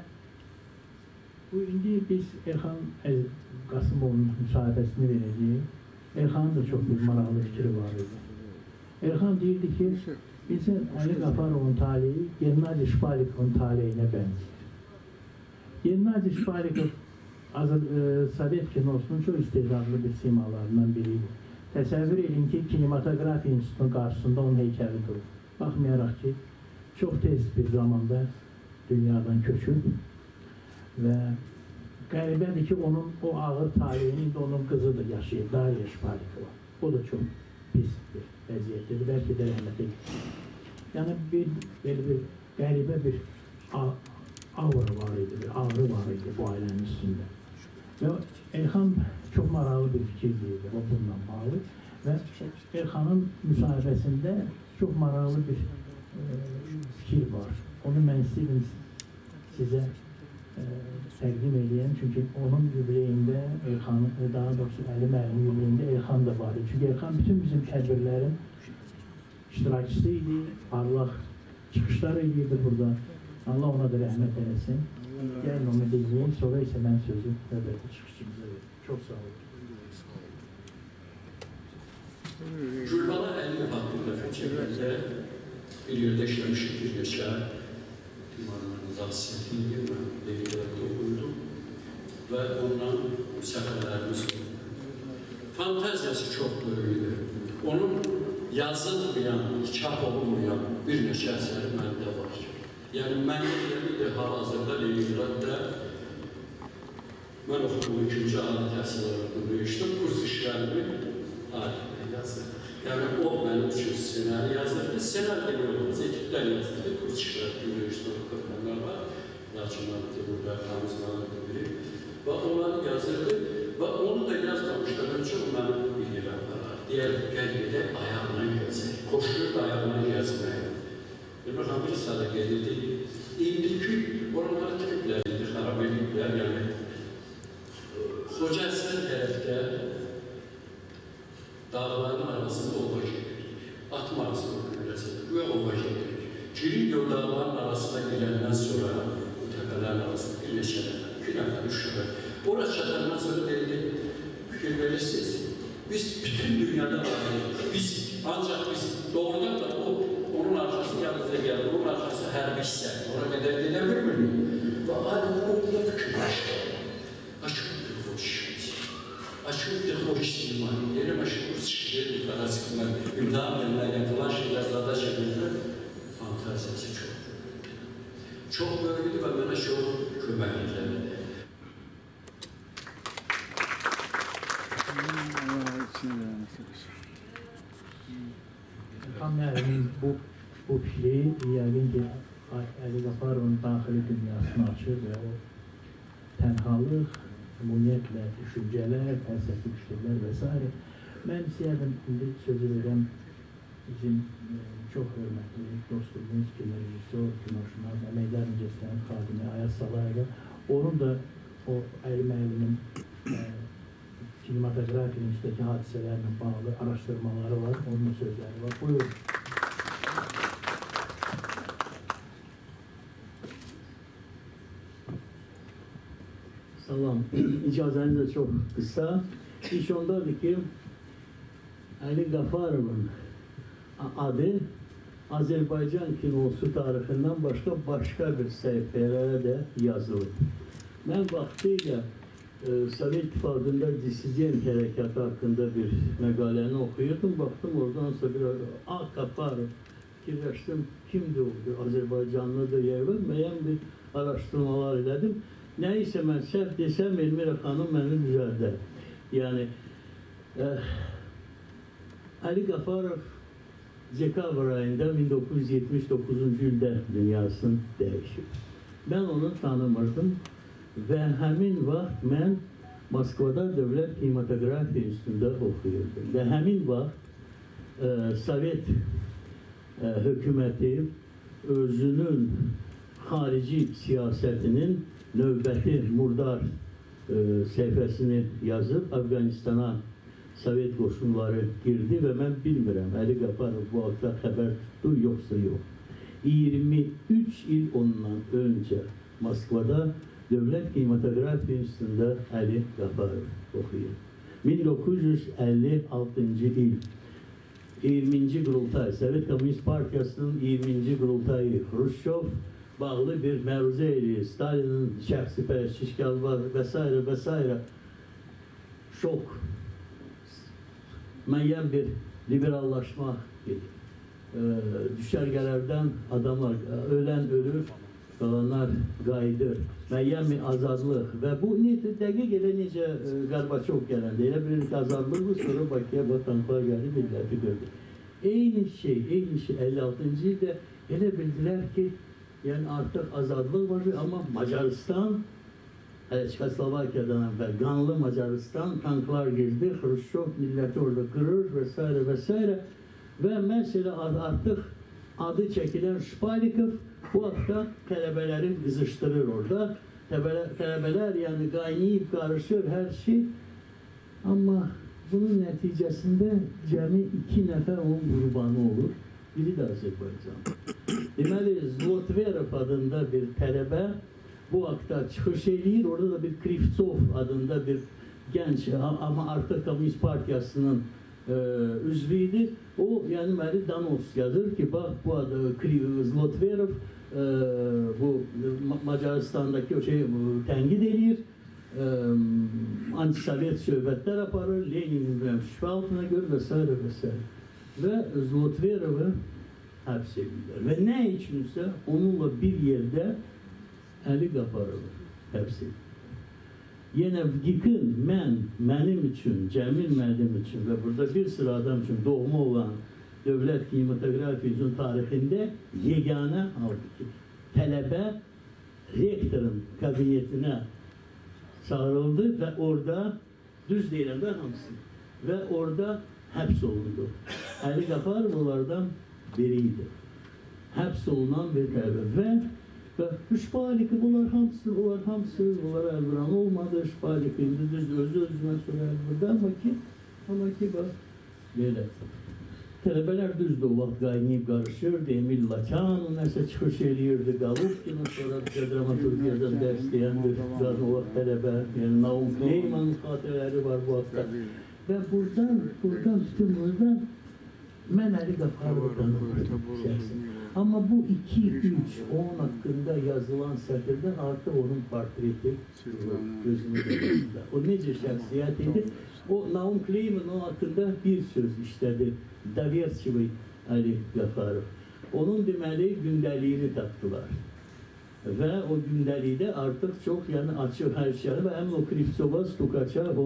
bu indi biz Elxan Qasımovun müsahibəsini verəcəyik. Elxanın da çox bir maraqlı fikri var idi. Elxan deyirdi ki, bilsən, Ali Qafarovun taleyi Gennadi Şpalikovun taleyinə bənzəyir. Gennadi Şpalikov Sovet kinosunun çox istedadlı bir simalarından biriydi. Təsəvvür edin ki, Kinematografiya İnstitutunun qarşısında onun heykəli durur. Baxmayaraq ki, çox tez bir zamanda dünyadan köçüb və qəribədir ki, onun o ağır taleyini indi onun qızı da yaşayır, Dariya Şpalikova. O da çox pis bir vəziyyətdir, bəlkə də rəhmətə gitti. Yəni, belə bir qəribə bir aura var idi, bir ağrı var idi bu ailənin üstündə. Və Elxan çox maraqlı bir fikir deyildi o bununla bağlı və Elxanın müsahibəsində çox maraqlı bir fikir var. Onu mən istəyirəm sizə təqdim edeyim, çünki onun yübleyində Elxanın, daha doğrusu Əli müəllimin yübleyində Elxan da var idi. Çünki Elxan bütün bizim tədbirlərin iştirakçısı idi, parlaq çıxışlar edirdi burada. Allah ona da rəhmət eləsin. Gəlin onu dinləyək, sonra isə mən sözü növbəti çıxışçımıza verim. Çox sağ olun. Gülbala Əliyev haqqında fikirlərdə bir yerdə işləmişik bir neçə organizasiyasını mən Leningrad oxuydum və ondan səfərlərimiz oldu. Fantaziyası çox böyükdür. Onun yazılmayan, çap olunmayan bir neçə əsəri məndə var. Yəni, məndə bir hal-hazırda Leningradda mən oxuduğum ikinci ali təhsil olaraqda işdim, kurs işlərimi tarixdə yazdım. Yəni, o mənim üçün ssenari yazırdı, ssenari də yoxdur, ekiplər yazırdı, kurs işlərimi işdim, oxuduğumlar var, Laçınlar, Timurlar, Xamizmanlar da biri və onları yazırdı və onu da yazmamışdan öncə o mənim bir yerə var. Deyər, qəlbidə ayağına yazır, koşulur ayağına yazmaya. Bilməkən bir sada gelirdi, indiki oraları triplər idi, xarab ediblər, yəni Xoca Əsər tərəfdə dağların arasında ova gedirdik, atım arasında görüləsidir və ova gedirdik. Girilgöl dağların arasına girəndən sonra bu təpələrin arasında bir neçə nəfər, 2 nəfər, 3 nəfər. Ora çatandan sonra deyildi, fikir verirsiniz, biz bütün dünyada varıq, ancaq biz doğrudan da onun arkası yanınıza gəlir, onun arkası hərbi hissə, ona qədər gedə bilmirik. Və ayrı orada fikirləşdir. Açıqdır xoş işimiz. Açıqdır xoş istimal. Yeri məşğul çıxır, yuxara çıxırlar, imtihan verməklə filan şeylər zada çevirirlər. Fantaziyası çox böyükdür. Çox böyükdür və mənə çox köməklikləridir. Elxan müəllimin bu fikri yəqin ki, Əli Qafarovun daxili dünyasını açır və o tənhalıq, ümumiyyətlə düşüncələr, fəlsəfi fikirlər və s. Mən istəyərdim, indi sözü verəm bizim çox hörmətli dostumuz, rejissor, kinoşünas, Əməkdar Mücəssənin xadimi Ayaz Salayeva. Onun da o Əli müəllimin Kinematografiya İnstitutundakı hadisələrlə bağlı araşdırmaları var, onun sözləri var. Buyurun. Salam. İcazənizlə çox qısa. İş ondadır ki, Əli Qafarovun adı Azərbaycan kinosu tarixindən başqa bir səhifələrə də yazılır. Mən vaxtıyla Sovet İttifaqında dissident hərəkatı haqqında bir məqaləni oxuyordum. Baxdım oradan sonra bir Qafarov fikirləşdim, kimdir o? Azərbaycanlıdır, müəyyən bir araşdırmalar elədim. Nəysə mən səhv desəm, Elmira xanım məni düzəldər. Yəni, Ali Qafarov dekabr ayında 1979-cu ildə dünyasını dəyişib. Mən onu tanımırdım və həmin vaxt mən Moskvada Dövlət Kinematografiya İnstitutunda oxuyurdum. Və həmin vaxt Sovet hökuməti özünün xarici siyasətinin növbəti murdar səhifəsini yazıb Afqanistana Sovet qoşunları girdi və mən bilmirəm, Ali Qafarov bu haqda xəbər tutdu, yoxsa yox. 23 il ondan öncə Moskvada Dövlət Kinematografiya İnstitutunda Ali Qafarov oxuyur. 1956-cı il 20-ci qurultay, Sovet Komünist Partiyasının 20-ci qurultayı Xruşçov bağlı bir məruzə eləyir. Stalinin şəxsi pərəstişgal var və s. və s. Şok. Müəyyən bir liberallaşma gedir. Düşərgələrdən adamlar, ölən ölür, qalanlar qayıdır. Müəyyən bir azadlıq və bu dəqiq elə necə Qarbaçov gələndə, elə bir azadlıqdır, sonra Bakıya tanklar gəlib, milləti gördü. Eyni şey 56-cı ildə elə bildilər ki, yəni artıq azadlıq var, amma Macaristan, hələ Çekoslovakiyadan əvvəl qanlı Macaristan, tanklar girdi, Xruşçov milləti orada qırır və s. və s. Və məsələ artıq adı çəkilən Şpalikov bu haqda tələbələrin qızışdırır orada. Tələbələr yəni qaynayıb, qarışır hər şey. Amma bunun nəticəsində cəmi 2 nəfər onun qurbanı olur. Biri də Azərbaycan. Deməli, Zlotverov adında bir tələbə bu haqda çıxış eləyir. Orada da bir Krivtsov adında bir gənc, amma artıq Komünist Partiyasının üzvüydü. O, yəni məli Danos yazır ki, bax, bu adı Zlotverov bu Macaristan'dakı o şey tənqid eləyir. Antisovet söhbətlər aparır, Leninin şübhə altına görür və s. və s. Və Zlotverovu həbs edirlər. Və nə üçünsə onunla bir yerdə Ali Qafarovu həbs edir. Yenə VGİK'in mənim üçün, Cəmil müəllim üçün və burada bir sıra adam üçün doğma olan Dövlət Kinematografiya tarixində yeganə halbuki tələbə rektorun kabinetinə çağırıldı və orada, düz deyirəm də hamısı, və orada həbs olundu. Ali Qafarov onlardan biriydi. Həbs olunan bir tələbə və Şpalikov, onlar hamısı, onlar əlviran olmadı, Şpalikov indi düz özü-özünə sonra əlvirdə, amma ki, bax, belə. Tələbələr düzdür, o vaxt qaynayıb qarışırdı, Emil Laçan nəsə çıxış eləyirdi, Qalubkinin sonra dramaturgiyadan dərs deyəndir, o vaxt tələbə, yəni Naum Kleymanın xatirələri var bu haqda. Və buradan mən Ali Qafarovu tanımırdım. Amma bu 2-3 onun haqqında yazılan sətirdən artıq onun portreti gözümü görüldü. O necə şəxsiyyət idi? O Naum Kleyman onun haqqında bir söz işlədi. Doverçivый Ali Qafarov. Onun deməli gündəliyini tapdılar. Və o gündəlikdə artıq çox yəni açıq hər şey və həmin o Krivtsova, Stukaça o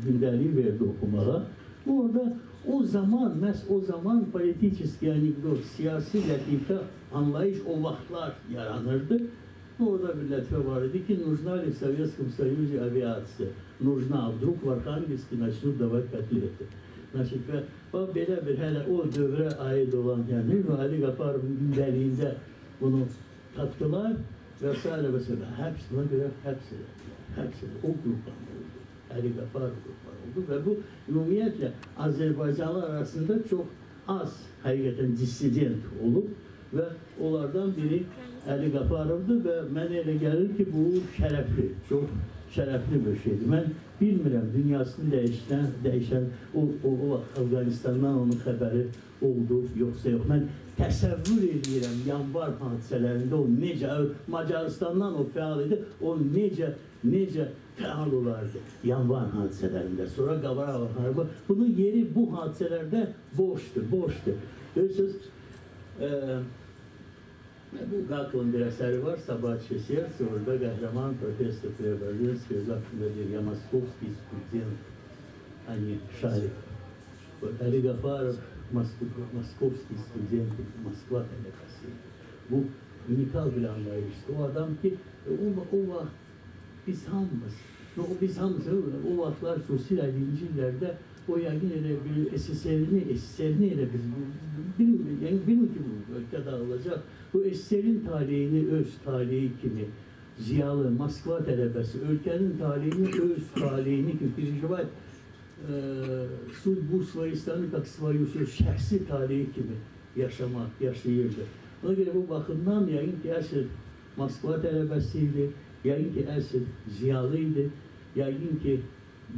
gündəliyi verdi oxumağa. Orada o zaman politik anekdot, siyasi lətifə anlayış o vaxtlar yaranırdı. Orada bir lətifə var idi ki, нужна ли в Советском Союзе авиация? Нужна, вдруг в Архангельске начнут давать котлеты. Значит, və belə bir hələ o dövrə aid olan, yəni Ali Qafarovun gündəliyində bunu tapdılar və s. və s. Həbsına görə həbs edildi. O qurban oldu. Ali Qafarov qurban oldu və bu ümumiyyətlə Azərbaycanlar arasında çox az həqiqətən dissident olub və onlardan biri Ali Qafarovdur və mənə elə gəlir ki, bu şərəfli, çox şərəfli bir şeydir. Mən bilmirəm, dünyasını dəyişən o vaxt Afqanistandan onun xəbəri oldu, yoxsa yox. Mən təsəvvür edirəm, yanvar hadisələrində o necə, Macaristandan o fəal idi, o necə fəal olardı. Yanvar hadisələrində, sonra Qarabağ Harbi. Bunun yeri bu hadisələrdə boşdur. Görürsünüz, bu Qaklın bir əsəri var, Sabahçı Sersi, orada qəhrəman profesör Preobrazhenskiy öz haqqında deyir, ya Moskovski student, hani şair. Ali Qafarov, Moskovski student, Moskva tələbəsi. Bu unikal bir anlayışdır. O adam ki, o vaxt biz hamımız, o vaxtlar xüsusilə 50-ci illərdə o yəqin elə bir SSR-ni elə bilmiyorum ki bu ölkə dağılacaq. Bu SSR-in taleyini öz taleyi kimi ziyalı, Moskva tələbəsi, ölkənin taleyini öz taleyini kimi переживать судьбу своей страны как свою şəxsi taleyi kimi yaşayırdı. Ona görə bu baxımdan yəqin ki, əsr Moskva tələbəsi idi, yəqin ki, əsr ziyalı idi, yəqin ki,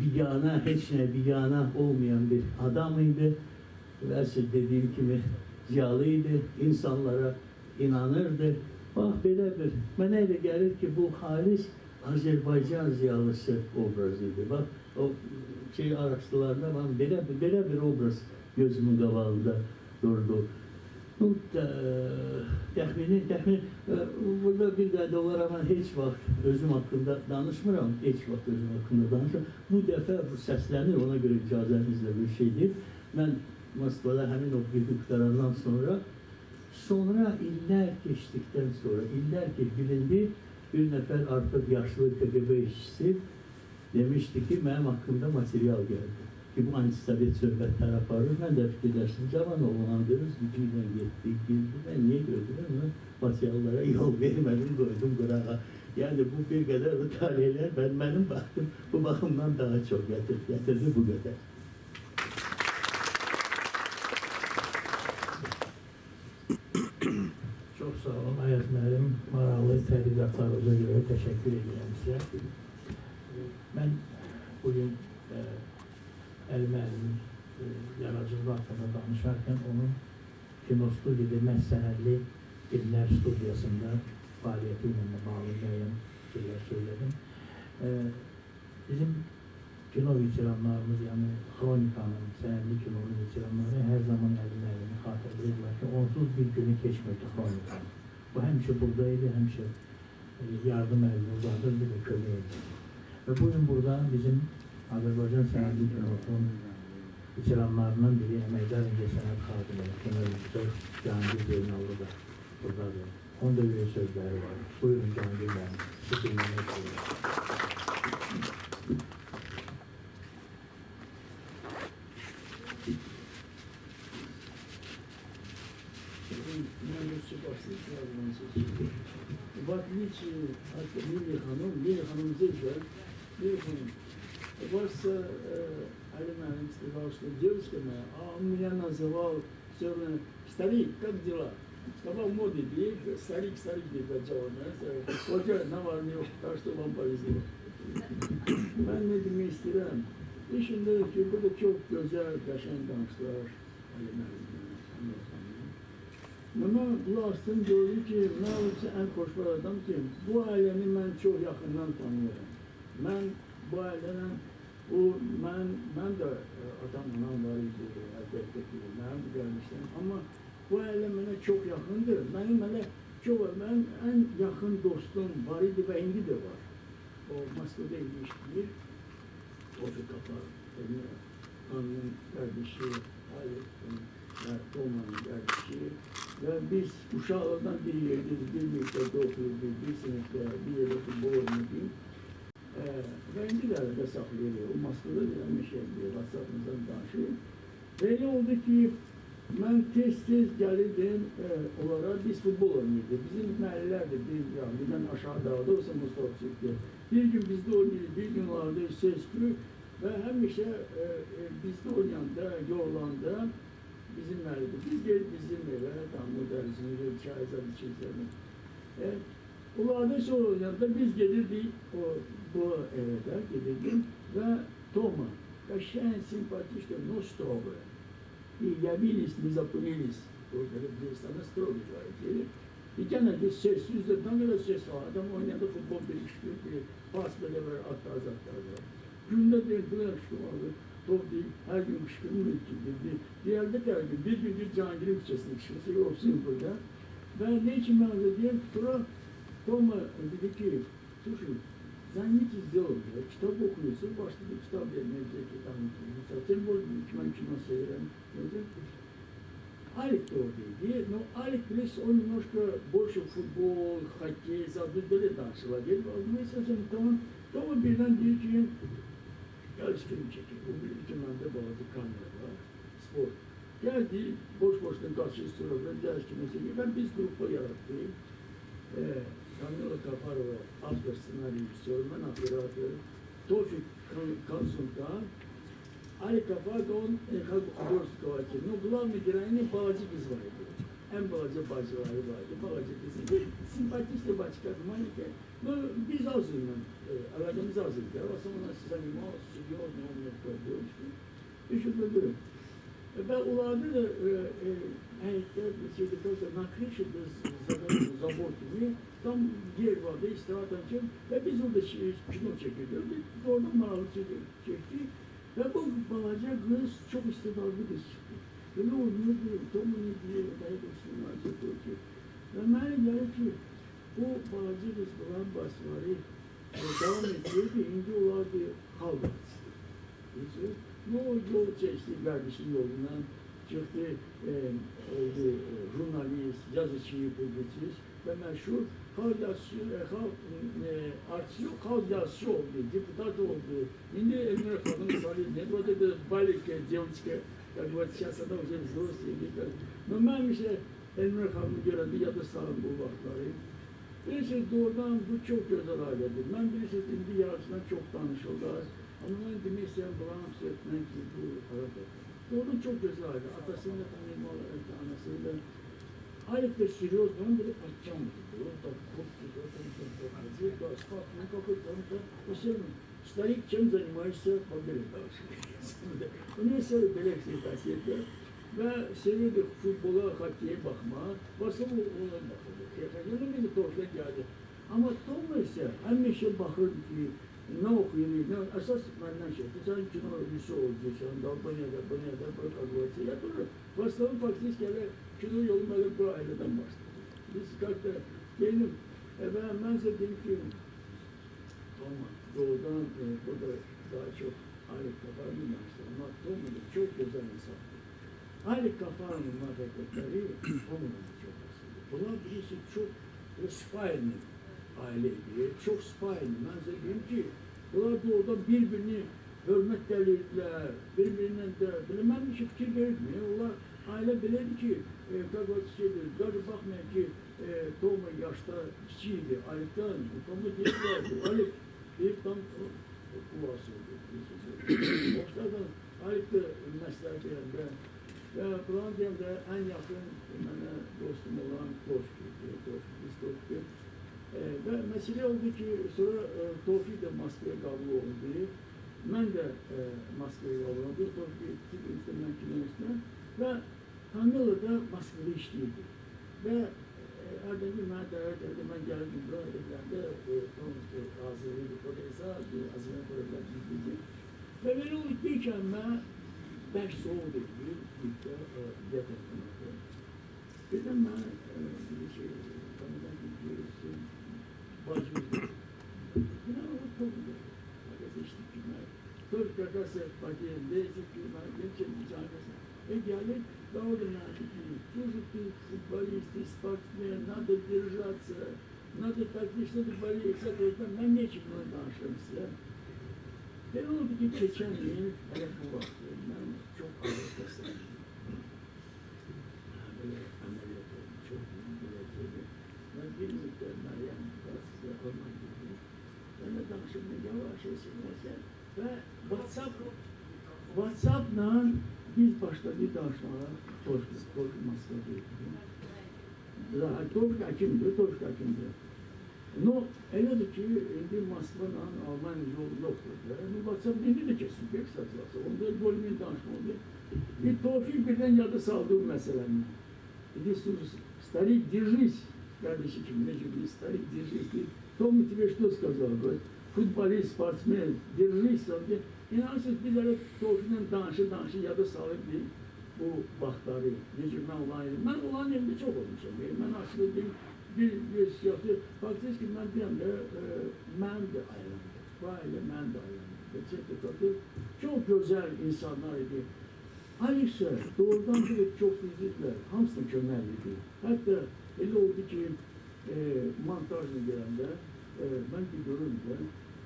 bigana, heç nə bigana olmayan bir adam idi. Əsr dediyim kimi ziyalı idi, insanlara inanırdı. Bax, belə bir, mənə elə gəlir ki, bu xaric Azərbaycan ziyalısı obrazı idi. Bax, o araşdırmalarında belə bir obraz gözümün qabağında durdu. Təxmini, burada bir qədə olaraq mən heç vaxt özüm haqqında danışmıram, Bu dəfə bu səslənir, ona görə icazənizlə bir şeydir. Mən Moskvada həmin o bilgi qutarandan sonra illər keçdikdən sonra, illər ki bilindi, bir nəfər artıq yaşlı KGB işçisi demişdi ki, mənim haqqımda material gəldi. Ki bu antisovet söhbətlər aparır, mən də fikirləşdim, cavan oğlandırız, gücüyle getdik, bildim, mən niyə gördüm, mən materiallara yol vermədim, qoydum qırağa. Yəni bu bir qədər bu talihlər, mənim baxdım, bu baxımdan daha çox gətirdi bu qədər. Çox sağ olun, Ayaz müəllim, maraqlı tədqiqatlarınıza görə təşəkkür edirəm sizə. Mən bugün Əli müəllimin yaradıcılığı haqqında danışarkən onun kinostudiyada məsləhətli filmlər studiyasında fəaliyyəti ilə bağlı müəyyən şeylər söylədim. Bizim kino veteranlarımız, yəni xronikanın, sənədli kinonun veteranları hər zaman Əli müəllimi xatırlayırlar ki, onsuz bir günü keçmirdi xronikanın. Bu həmişə buradaydı, həmişə yardım əlini uzadırdı və kömək edirdi. Və bugün burada bizim Azərbaycan sənədli kinosunun veteranlarından biri əməkdar incəsənət xadimi, kino Cahangir Zeynallı da buradadır. Onun da böyle sözləri var. Buyurun Cahangir müəllim, sizi dinləmək olur. В отличие от Лилии Ханым здесь же, просто Али Мэллим сказал, что девушка моя, а он меня называл все время старик, как дела? Сказал, моды бей, старик, бей, Hoca ne var ne yok, karşıda вам повезло. Ben ne demek istedim? Şimdi ki burada çok güzel, yaşayan danışlar Ali Məllim'den. Ama bulaştım, gördüm ki, ne olursa en hoşbar adam ki, bu aileni ben çok yakından tanıyorum. Ben bu aileden, ben de adam anam var idi, elbette ki, ben gelmiştim. Ama bu aile bana çok yakındır. Benim en yakın dostum var idi ve indi de var. O Moskva'da ilişkidir. O Fikafar, annemin kardeşi, Halet'in, Toma'nın kardeşi. Ve biz uşağlardan bir yerde, bir mektepte okuyorduk, bir sınıfta, bir yerde futbol oynadık. Ve indi de arada saklıyor. O Moskva'da bir şey diyor, WhatsApp'ımızdan danışıyor. Böyle oldu ki, ben tez gelirdim olarak biz futbol oynuyorduk. Bizim mahallelerde birden aşağı dağda olsa Mustafa Çekti. Bir gün bizde oynuyordu, bir gün vardı Sesköy ve hemşe bizde oynayanda, yolanda bizim mahallede. Biz gelip bizim eve, Damlı Dersi'ni, Şahizade Çizlerine. Onlarda şey oynayanda biz gelirdik bu eve gelirdim ve Toma, kaşen simpatично, но строго. И явились, мы запылились, только здесь она строго говорит. Gene bir sessiz de ne kadar ses var. Adam oynadı futbol değiştiriyor ki pas böyle ver atlar var. Günde bir şu vardı. Top değil, her gün kışkırtma ettirdi. Diğerde geldi, bir Cihangir'in bütçesine çıkması yoksun burada. Ben ne için ben de diye sonra Tom'a dedi ki, Tuşu, sen hiç izliyor ya, kitap okuyorsun, başladı kitap vermeye mesela sen bu kime seyreden nedir? Alik de oradaydı. No, Alik bilirse он немножко больше futbol, hokey, böyle dansı var. Mesela Tom'a birden diyor ki, yarış film çekiyor. Bu bir ikimende bazı kamera var. Spor. Geldi, boşuna kaçış sonra yarış filmi çekiyor. Ben biz grupta yarattık. Kamila Kafarova, автор сценарий, ben operatör. Tofik Kansun'dan. Ali Kafarda он художественного кино. Но главной героиней Балacı kız vardı. En Balacı bacıları vardı. Balacı kızı. Simpatik başka manikə. No, biz azından, aradığımız azıydı. Aslında ona size animal, stüdyo, ne olmak gördüğümüzü düşündüm. Ben onlarda da şeyde kalsa nakrişı da zabor gibi tam yer vardı, istirahat için ve biz orada kino çekiyorduk. Oradan maralı çekti ve bu Balacı kız çok istedadlı kız çıktı. Böyle oynuyordu, Tom'un diye dayak üstünden çekiyordu. Ve ben geldi ki bu Balacı kız bulan basları devam ediyor ki indi olardı kavga etsin. Ne o yol çeşti kardeşin yolundan çıktı, oldu jurnalist, yazıcı, publisist ve meşhur halk yazıcı oldu, депутат oldu. Şimdi Elmira Hanım sarı, ne böyle balık, девочка, как вот сейчас она уже взрослая. Но ben işte Elmira Hanım'ı görendi ya da sağım bu vaktları. Birisi doğrudan bu çok güzel ailedir. Ben birisi şimdi yarısından çok tanışıldılar. Ama ben demek isteyen bağımsız etmen ki bu arada. Doğrudan çok güzel aile. Atasıyla tanımalı, anasıyla. Ailede seriyoz, ben böyle açacağım. Orada korktu, orada спортом какой-то, особенно старик чем занимаешься, победы дальше. У него свои белекси кассеты. Ve seviyordu futbola, hokeye bakma. Basın ona bakırdı. Yanım beni Tofik'e geldi. Ama Tom ise hemşe bakırdı ki ne okuyor, ne esas benden şey. Sen kino ödüsü olacaksın, Albanya'da böyle advokası yapılır. Basın faktiski kino yolum öyle bu aileden başladı. Biz kalkta benim, ben size dedim ki Tom doğudan burada daha çok Alik Kafar'ın başladı. Ama Tom'un çok güzel insan. Alik Kafar'ın muhabbetleri Tom'un çok aslında. Bunlar birisi çok spaylı aileydi, çok spaylı. Ben size diyeyim ki bunlar doğuda birbirini hürmetlerler, birbirinden de bilemem bir şey fikir verilmiyor. Onlar aile bilirdi ki gari bakmayın ki Tom'un yaşta kiçiydi, Alik'ten, Tom'u geçiyordu. Alik bir tam kuvası oldu. Oktadan Alik'te mesleğinde ve Kur'an-ı en yakın bana dostum olan Tofik. Ve mesele oldu ki sonra Tofik de Moskva'ya kabul oldu. Ben de Moskva'ya kabul oldu. Tofik üstünden kilometre ve Kamila da Moskva'da işliydi. Ve Erdem'i ben davet ettim. Ben geldim buraya evlerde Tomik'te Azeri'ydi. Kodeysa Azeri'ye koydular gittik. Ve ben o gittiğken ben beş soğudu gibi getirdim. Dedim ben bir şey tanıdan gidiyorsun. Bacımızda. Yine o toplumda. Herkes içtik günler. Dört kakası bakayım, değişik günler, geçelim canlısı. Geldik, doğru nerede ki, служите футболисты, спортсмен, надо держаться, надо так не что-то болеть, ben ne için bunu danıştım size? Ben oldu ki geçen yıl, evet bu vakti, ben çok ağır kaslandım. Böyle ameliyat oldum, çok biletliydi. Ben bir miktar Meryem size almak gibi. Ben de danışımda yavaş esinlerse ve WhatsApp'la biz başladık danışmalar, Tofik Moskva'da. Tofik hakimdi. No, öyle ki bir Moskva'dan Almanya yolu yoktu. WhatsApp dedi de kesin pek satılası. Onda bölümün danışma oldu. Bir Tofik birden yadı saldı bu meselenin. Dedi, старик, держись, Kardeşi kim, ne gibi ister, dirilisti. Tom Mitiveştos kazandı. Futbolist, sportsmen, dirilisti. İnanırsınız biz öyle Tofiq'den danışı ya da salıp bu vaxtları, necə mən olan yerim. Mən olan yerimdə çox olmuşam. Mən aslında bir siyasi, faktiki mən deyəm də, mən də ailəmdir. Bu ailə mən də ailəmdir. Çox gözəl insanlar idi. Alisa doğrudan bir çox fiziklər, hamısına kömək idi. Hətta elə oldu ki, montajla gələndə, mən bir görürüm də,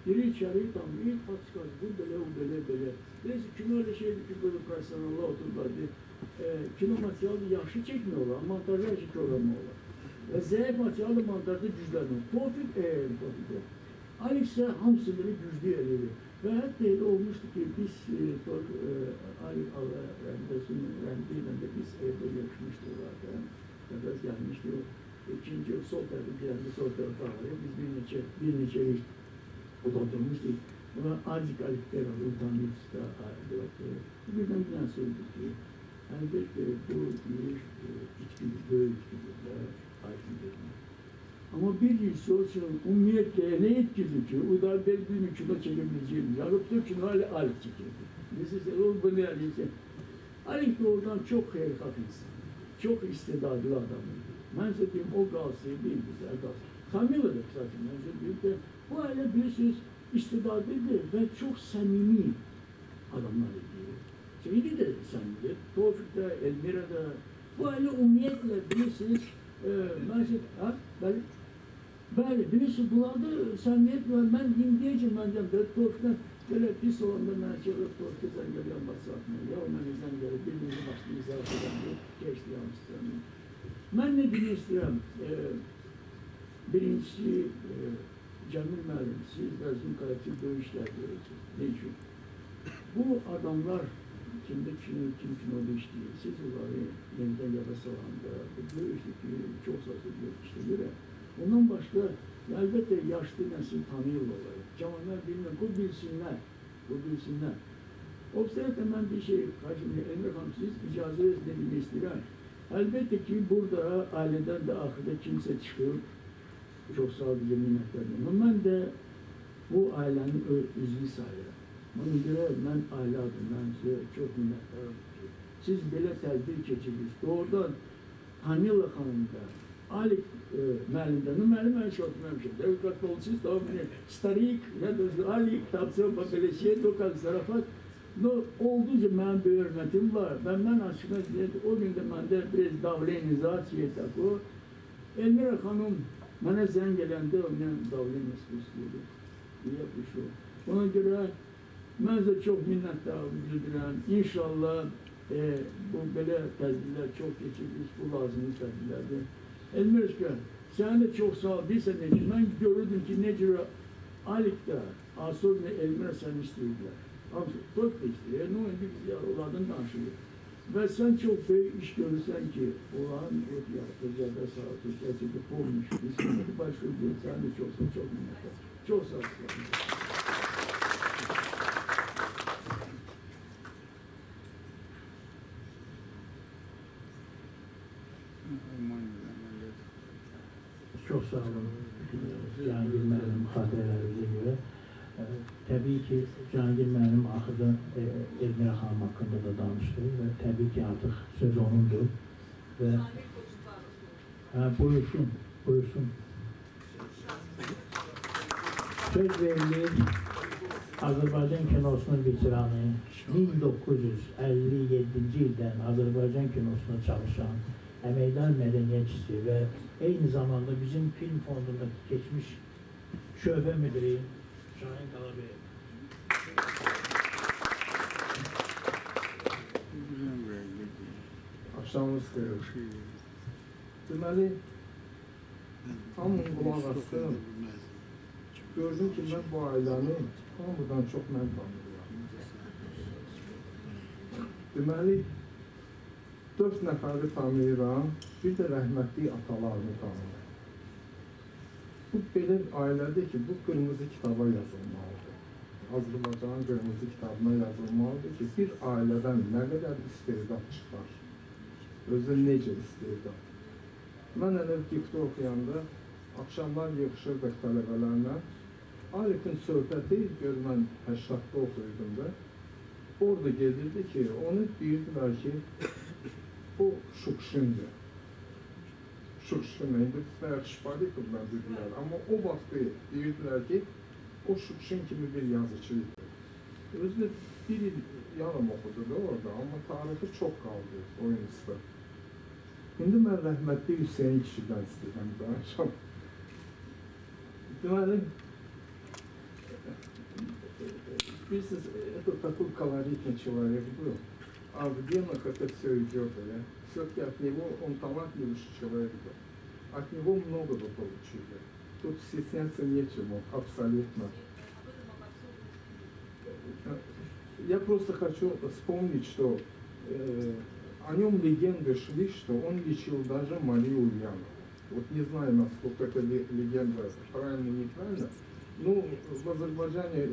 biri içəri damlayıb, patikası, bu belə, o belə, belə. Neyse, kino öyle şeydi ki, böyle profesyonellar otururlardı. Kino materialı yaxşı çəkmiyorlar, montajı her şey programlıyorlar. Ve zayıf materialı montajda güclənir. Tofik, Alex ise hamısı böyle güclü eləyir. Ve hətta elə olmuşdu ki, biz Alex Allah rəhmətləsin, rəhmətlə də biz evdə yaşmışdılar. Nəfəs gəlmişdi o. İkinci sol tərəfə girəndə sol tərəfə ağrıyor. Biz bir neçə iş uzatılmışdık. Buna azıcık Alifler utanmıştı. Birden bir nasıl oldu ki, elbette bu bir içkidir, böyle içkidir, aydınlıdır. Ama bir rejisörün umumiyetle ne etkili ki, o da belki bir kilo çekebileceğimiz, alıp 4 kilo Alif çekildi. Mesela o bunu yani, Alif doğrudan çok hayırkat insan, çok istedadlı adamıydı. Ben söyleyeyim o gazı değil, güzel gazı. Kamil da zaten ben söyleyeyim de, bu aile bilirsiniz, istidadıydı ve çok samimi adamlar idi. Şeydi de samimi, Tofuk'ta, Elmira'da, bu aile umumiyetle bilirsiniz, böyle bilirsiniz, bunlarda samimiyet var. Ben indiyeceğim bence, Tofuk'ta böyle pis olanda ben çevirip Tofuk'ta sen geliyorum bası atmaya. Ya ona nizam gelip birbirimizi başımıza atacağım, geçti yansıtıyorum. Ben ne bileyim istiyorum, birincisi, Cemil Müəllim, siz bizim kolektif döyüşler görürsünüz. Ne için? Bu adamlar kimde kim kinoda işliyor, siz onları yeniden yada salanda, döyüşteki çok sazı bir işte göre. Ondan başka elbette yaşlı nesil tanıyorlar. Cavanlar bilmiyor, bu bilsinler. O sırada ben bir şey, karşımda Emre Hanım siz icazı dediğimi istiyorum. Elbette ki burada aileden de ahirde kimse çıkıyor. Çok sadece minnetlerim. Ama ben de bu ailenin üzvü sayırım. Buna göre ben aile adım, ben size çok minnetlerim. Siz böyle tedbir geçirdiniz. Doğrudan Tanrı'la Hanım'da, Ali Müəllim'den, Müəllim ben şey oturmamışım. Devlet olsuz da starik, ya da Ali kitapsı, böyle şey, lokal zarafat. Oldukça ben bir hürmetim var. Ben aslında o günde bende biraz davranışlar çiğetak o. Elmira Hanım bana zəng gələndə onun davranışını istiyordu. Yapmış o. Ona göre ben de çok minnettarım bildiren. İnşallah bu böyle tedbirler çok geçirmiş, bu lazımlı tedbirlerdi. Elmira sen de çok sağ ol. Bir sene için ben gördüm ki Necir Alik'te Asıl Elmira sen istiyordular. Ama çok da istiyor. Ne oldu biz onlardan danışıyor. Ve sen çok büyük iş görürsen ki olan Türkiye'de sağ ol, Türkiye'de olmuş. Biz başlıyoruz. Sen de çok minnettar. Çok sağ ol. Çok sağ olun. Cihangir müəllim xatirələrinize göre. Tabii ki Cihangir müəllim axırda Elmira Xanım hakkında da danıştı ve tabii ki artık söz onundur. Ve buyursun. Söz verilir Azərbaycan kinosunun veteranı 1957 ildən Azərbaycan kinosunda çalışan əməkdar mədəniyyətçisi ve aynı zamanda bizim film fondundaki geçmiş şöbə müdürü Şahin Qalabey. Axşamınız xeyir. Deməli, hamının qulaq asdım. Gördüm ki, mən bu ailəni hamıdan çox mən tanıyıram. Deməli, 4 nəfəri tanıyıram, bir də rəhmətli atalarını tanıyıram. Bu belə ailədir ki, bu qırmızı kitaba yazılmalıdır. Azərbaycanın qırmızı kitabına yazılmalıdır ki, bir ailədən nə qədər istedad çıxar, özü necə istedad. Mən hələ giftdə oxuyanda axşamlar yığışırdıq tələbələrlə. Arifin söhbəti, gör mən 80'da oxuyurdum da. Orada gelirdi ki, onu deyirdilər ki, o Şukşindir. Şukşin neydi? Bayaq Şpalikov dedilər. Amma o vaxtı deyirdilər ki, o Şukşin kimi bir yazıcıydı. Özü bir il yarım okudu da orada, amma tarihi çox qaldı oyunuzda. İndi mən rəhmətli Hüseyin kişidən istəyirəm danışam. Deməli, bilirsiniz, это такой колоритный человек был. А в генах это все идет, да? Все-таки от него, он талантливый человек был. От него много бы получили. Тут стесняться нечему, абсолютно. Я просто хочу вспомнить, что о нем легенды шли, что он лечил даже Марию Ульянову. Вот не знаю, насколько эта легенда правильно или неправильно. Ну, в Азербайджане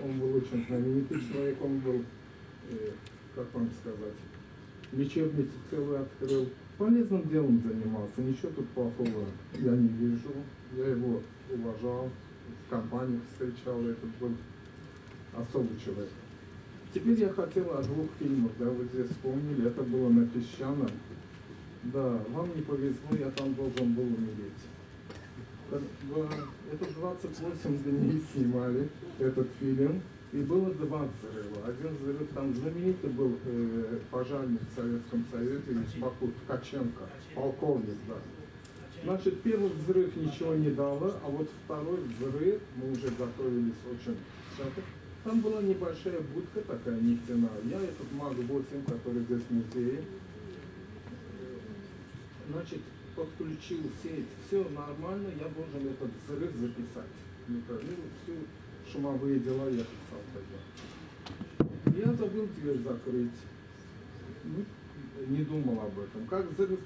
он был очень знаменитый человек, он был, как вам сказать, лечебницу целую открыл. Полезным делом занимался, ничего тут плохого я не вижу. Я его уважал, в компаниях встречал, этот был особый человек. Теперь я хотел о 2 фильмах, да, вы здесь вспомнили, это было на Песчаном. Да, вам не повезло, я там должен был умереть. Это 28 дней снимали этот фильм, и было 2 взрыва. Один взрыв, там знаменитый был пожарник в Советском Союзе из Баку, Ткаченко, полковник, да. Значит, первый взрыв ничего не дало, а вот второй взрыв, мы уже готовились очень тщательно. Там была небольшая будка такая нефтяная. Я этот МАГ-8, который здесь в музее, значит, подключил сеть. Все нормально, я должен этот взрыв записать. Ну, все шумовые дела я писал тогда. Я забыл дверь закрыть. Ну, не думал об этом. Как взрыв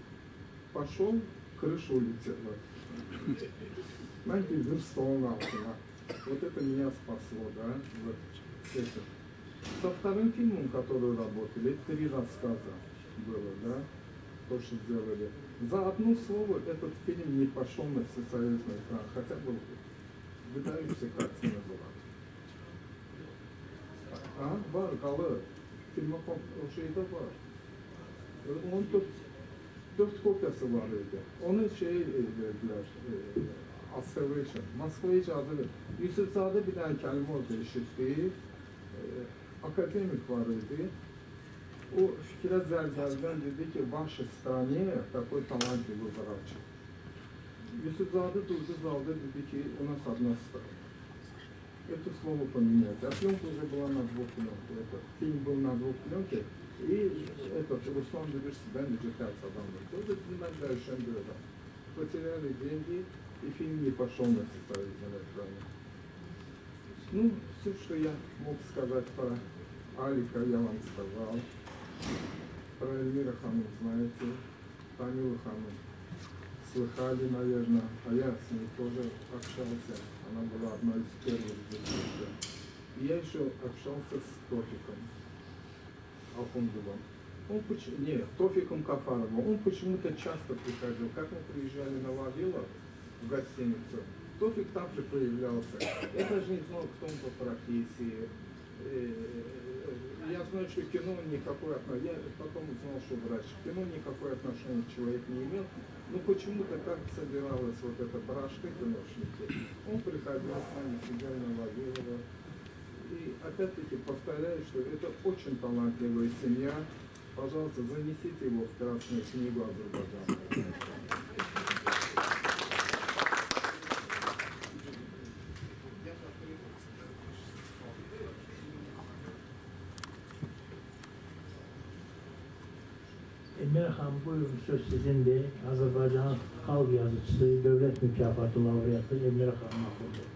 пошел, крыша улетела. Знаете, верстовал altına. Вот это меня спасло, да? Вот это. Со вторым фильмом, который работали, 3 рассказа было, да? То, что сделали. За одно слово этот фильм не пошел на всесоюзный экран, хотя был выдающаяся картина была. Var, kalır. Filmin o şeyde var. Onun 4 kopyası var idi. Onu verdiler, Asservation. Moskva'yı adı Yusufzade bir tane kelime orada işitti. Akademik var idi. O fikre zerzelden dedi ki, вашей стране такой талантливый врач. Yusufzade durdu zalda dedi ki, у нас одна страна. Это слово поменять. А пленка уже была на 2 пленках. Этот фильм был на 2 пленках. И этот Руслан Дебишсидан Джетац Адамович. Вот это иногда еще было. Потеряли деньги, и фильм не пошел на всесоюзном экране. Ну, все, что я мог сказать про Алика, я вам сказал. Про Эльмира Ханум знаете, Тамилу Ханум слыхали, наверное, а я с ней тоже общался. Она была одной из первых девушек. И я еще общался с Тофиком Алхундовым. Тофиком Кафаровым. Он почему-то часто приходил. Как мы приезжали на Вавилов в гостиницу, Тофик там же появлялся. Я даже не знал, кто он по профессии. Я знаю, что кино никакое отношение, я потом узнал, что врач. Кино никакое отношение человек не имел, но почему-то как собиралась вот эта барашка киношники. Он приходил с нами, сидел на Вавилова. И опять-таки повторяю, что это очень талантливая семья. Пожалуйста, занесите его в Красную книгу Азербайджана. Emir Han, buyurun, söz sizindir. Azerbaycan Xalq Yazıcısı, Dövlət Mükafatı laureatı Emir Han Mahmudov.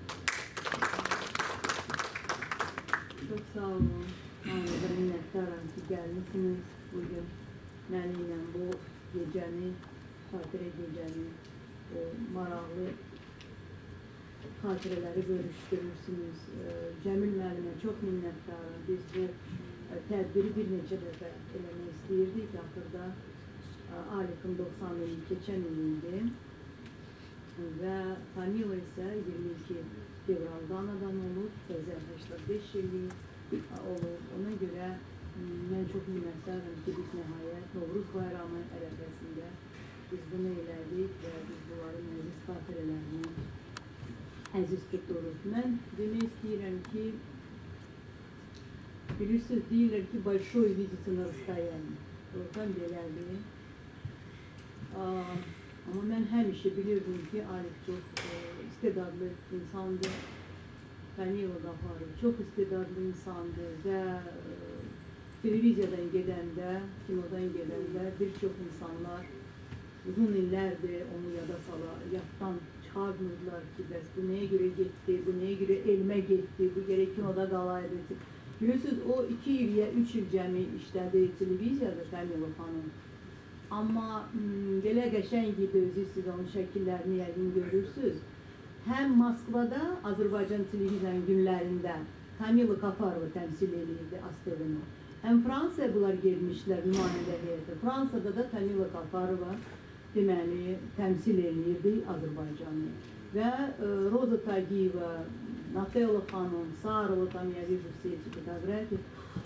Çok sağ olun. Ben minnettarım ki gelmişsiniz bugün. Benimle bu gecəni, xatirə gecəni, maraqlı xatirələri bölüşdürürsünüz. Cəmil müəllimə çox minnəttarım. Biz bu tədbiri bir neçə dəfə eləmək istəyirdik. Axırda Alik'in 90 yılı geçen iliydi. Ve Tamila ise 22 fevralda anadan olur. Özel 85 yılı olur. Ona göre ben çok minnettarım ki biz nihayet Novruz Bayramı ərəfəsində biz bunu elədik ve biz bunların əziz xatirələrini əziz tuturuq. Mən demək istəyirəm ki, bilirsiniz, deyirlər ki, большой видится на расстоянии. Doğrudan belədir. Ama mən həmişə bilirdim ki, Alif çok istedadlı insandı. Tamila Qafarov çok istedadlı insandı ve televiziyadan gedəndə, kinodan gedəndə bir çox insanlar uzun illərdir onu yaddan çıxarmırdılar ki, bəs bu nəyə görə getdi, bu nəyə görə elmə getdi, bu gərək kinoda qalaydı. Bilirsiniz, o 2 il ya 3 il cəmi işlədi televiziyada Tamila xanım. Amma belə qəşəng idi, siz onun şəkillərini yəqin görürsünüz. Həm Moskvada Azərbaycan televizyon günlərində Tamila Qafarova təmsil edirdi Astırını. Hem Fransa'ya bunlar gelmişler nümayəndə heyəti. Fransa'da da Tamila Qafarova deməli təmsil edirdi Azərbaycanı. Və Roza Tagiyeva, Natella xanım, Sarılı tam ya vижу все эти fotoğraflar,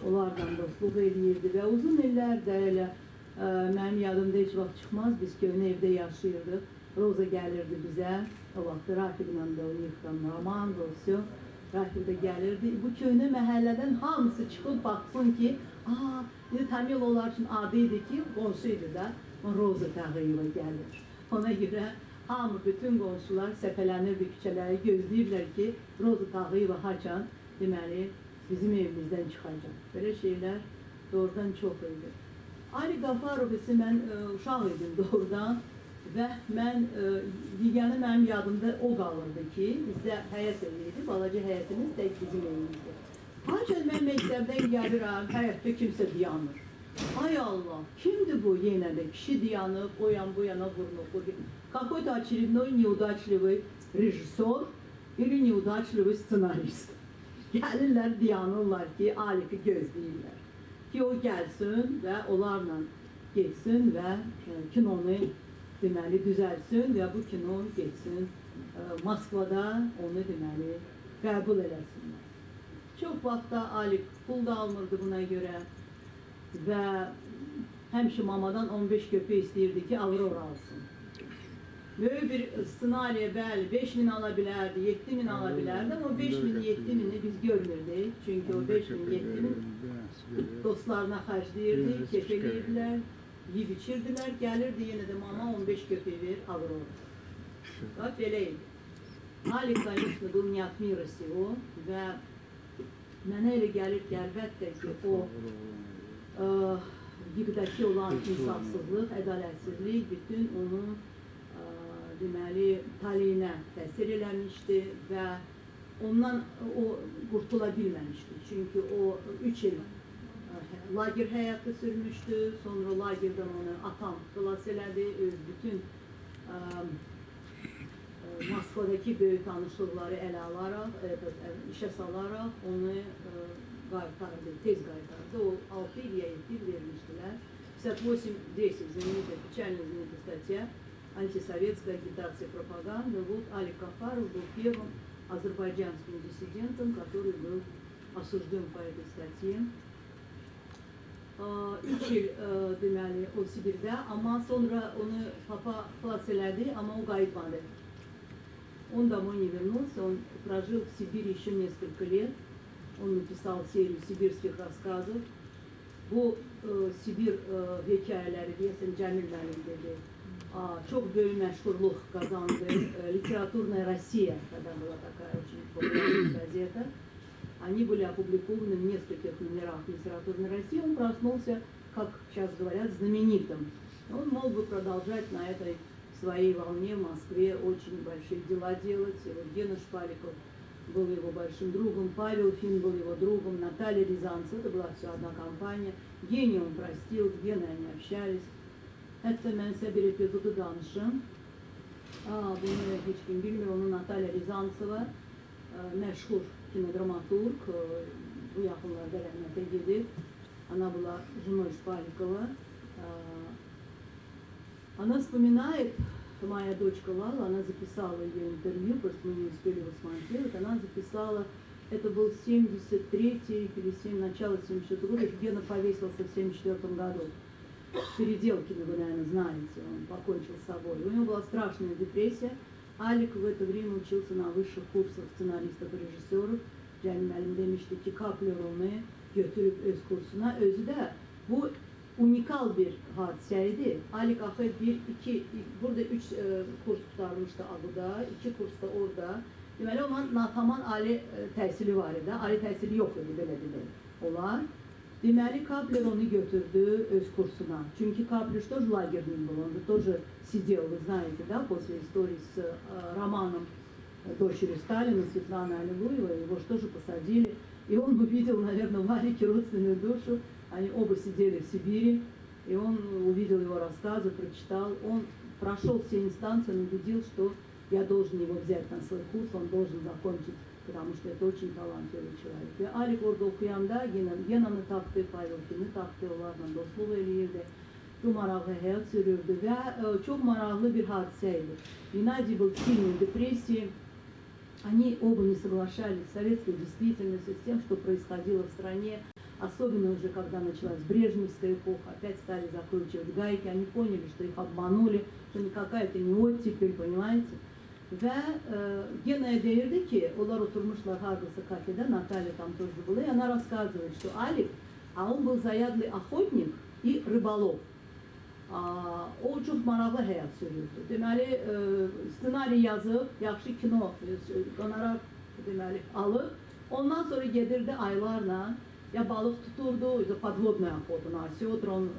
onlardan dostluq edirdi və uzun illərdə elə mənim yadımda heç vaxt çıxmaz, biz köhnə evdə yaşayırdıq. Roza gəlirdi bizə, o vaxt Rafiqlə də o yıxdan Roman, Rosyo. Rafiq də gəlirdi. Bu köhnə məhəllədən hamısı çıxıb baxsın ki, Tamil onlar üçün adı idi ki, qonşuydu da, Roza Tağıyeva gəlir. Ona görə hamı, bütün qonşular səpələnirdi küçələri, gözləyirlər ki, Roza Tağıyeva haçan, deməli, bizim evimizdən çıxacaq. Belə şeylər doğrudan çox idi. Ali Qafarov ise mən uşaq idim doğrudan. Və mən, yeganə mənim yadımda o qalırdı ki, bizdə həyət eviydi, balaca həyətimiz tək bizim evimizdir. Ancaq mən məktəbdən gəlirəm, həyətdə kimsə dayanır. Ay Allah, kimdir bu yenə də? Kişi dayanıb, o yan bu yana vurnuq. Какой-то очередной неудачливый rejissor или неудачливый ssenarist. Gəlirlər, dayanırlar ki, Alik'i gözləyirlər. Ki o gəlsin və onlarla geçsin və kinonu deməli düzəlsin və bu kino geçsin Moskvada onu deməli qəbul eləsinlər. Çox vaxtda Alif pul da almırdı buna görə və həmişə mamadan 15 köpək istəyirdi ki, Aurora alsın. Böyük bir ssenariyə bəli 5.000 ala bilərdi, 7.000 ala bilərdi ama 5.000, 7.000'i biz görmürdük. Çünki o 5.000, 7.000 dostlarına xərcləyirdi, kefəliyirdiler. Yiyib içirdiler, gelirdi yine de mama 15 köpeği verir, alır onu. Bak böyleydi. Alik, конечно, был не от мира сего ve mənə elə gəlir ki, əlbəttə ki, o yıqdakı olan insafsızlıq, ədalətsizlik bütün onun deməli, taleyinə təsir eləmişdi və ondan o qurtula bilməmişdi. Çünki o 3 il lager həyatı sürmüşdü, sonra lagerdən onu atam xilas elədi, öz bütün Moskvadakı böyük tanışlıqları ələ alaraq, işə salaraq onu qaytardı, tez qaytardı. O 6 il ya 7 il vermişdilər. 58-10, извините, печально извините статья, антисоветская агитация и пропаганда. Вот Алик Qafarov был первым азербайджанским диссидентом, который был осужден по этой статье. 3 il deməli o Sibir'də, ama sonra onu papa xilas elədi, ama o qayıtmadı. Он домой не вернулся, он прожил в Сибири еще несколько лет. Он написал серию сибирских рассказов. Bu Sibir hikayeleri diyesen Cemil'lerin dedi. Çok büyük meşhurluk kazandı. Литературная Россия, когда была такая очень популярная газета. Они были опубликованы в нескольких номерах литературной России. Он проснулся, как сейчас говорят, знаменитым. Он мог бы продолжать на этой своей волне в Москве очень большие дела делать. И вот Гена Шпаликов был его большим другом, Павел Фин был его другом, Наталья Рязанцева, это была все одна компания. Гене он простил, с Геной они общались. Hətta mən sizə bir epizodu danışım. Bunu heç kim bilmir, onun Natalya Rязанцева, məşhur kinodramaturg, bu yaxınlarda rəhmətə gedib. Ana была женой Шпаликова. Она вспоминает, моя дочка Лала, она записала ее интервью, просто мы не успели его смонтировать, она записала, это был 73-й или начало 74-го года, Гена повесился в 74-м году. Переделкина, вы, наверное, знаете, он покончил с собой. У него была страшная депрессия. Алик в это время учился на высших курсах сценаристов и rejissörов. Canım elim demişti ki Kapler olmayı götürüp öz kursuna. Özü de bu unikal bir hadiseydi. Alik Ahmet burada 3 kurs tutarmıştı Abu'da, 2 kursta orada. Deməli, onun nataman ali təhsili var idi. Ali təhsili yox idi, belə deyək. Onlar. Deməli, Kapler onu götürdü öz kursuna. Çünkü Kapler тоже лагерным был, он же тоже сидел, вы знаете, да, после истории с романом дочери Сталина, Светланы Аллилуевой, его же тоже посадили. И он увидел, наверное, в Алике родственную душу. Они оба сидели в Сибири, и он увидел его рассказы, прочитал. Он прошел все инстанции, он убедил, что я должен его взять на свой курс, он должен закончить, потому что это очень талантливый человек. Ve Alik orada okuyanda Gena'nı taktı, Pavelkin'i taktı, onlarla dostluq eləyirdi. Bu maraqlı həyat sürürdü və çok maraqlı bir hadisəydi. Геннадий был в сильной депрессии. Они оба не соглашались с советской действительностью, с тем, что происходило в стране. Особенно уже, когда началась Брежневская эпоха, опять стали закручивать гайки. Они поняли, что их обманули, что никакая это не оттепель, понимаете? Ve Gena'ya deyirdi ki, onlar oturmuşlar hardasa kafede, Natalya там тоже была, и она рассказывает, что Алик, а он был заядлый охотник и рыболов. O çok maraqlı həyat sürürdü. Deməli, ssenari yazıb, yaxşı kino, qonorar deməli, alıb, ondan sonra gedirdi aylarla, ya balık tuturdu, ya podvodная охота, на осетр он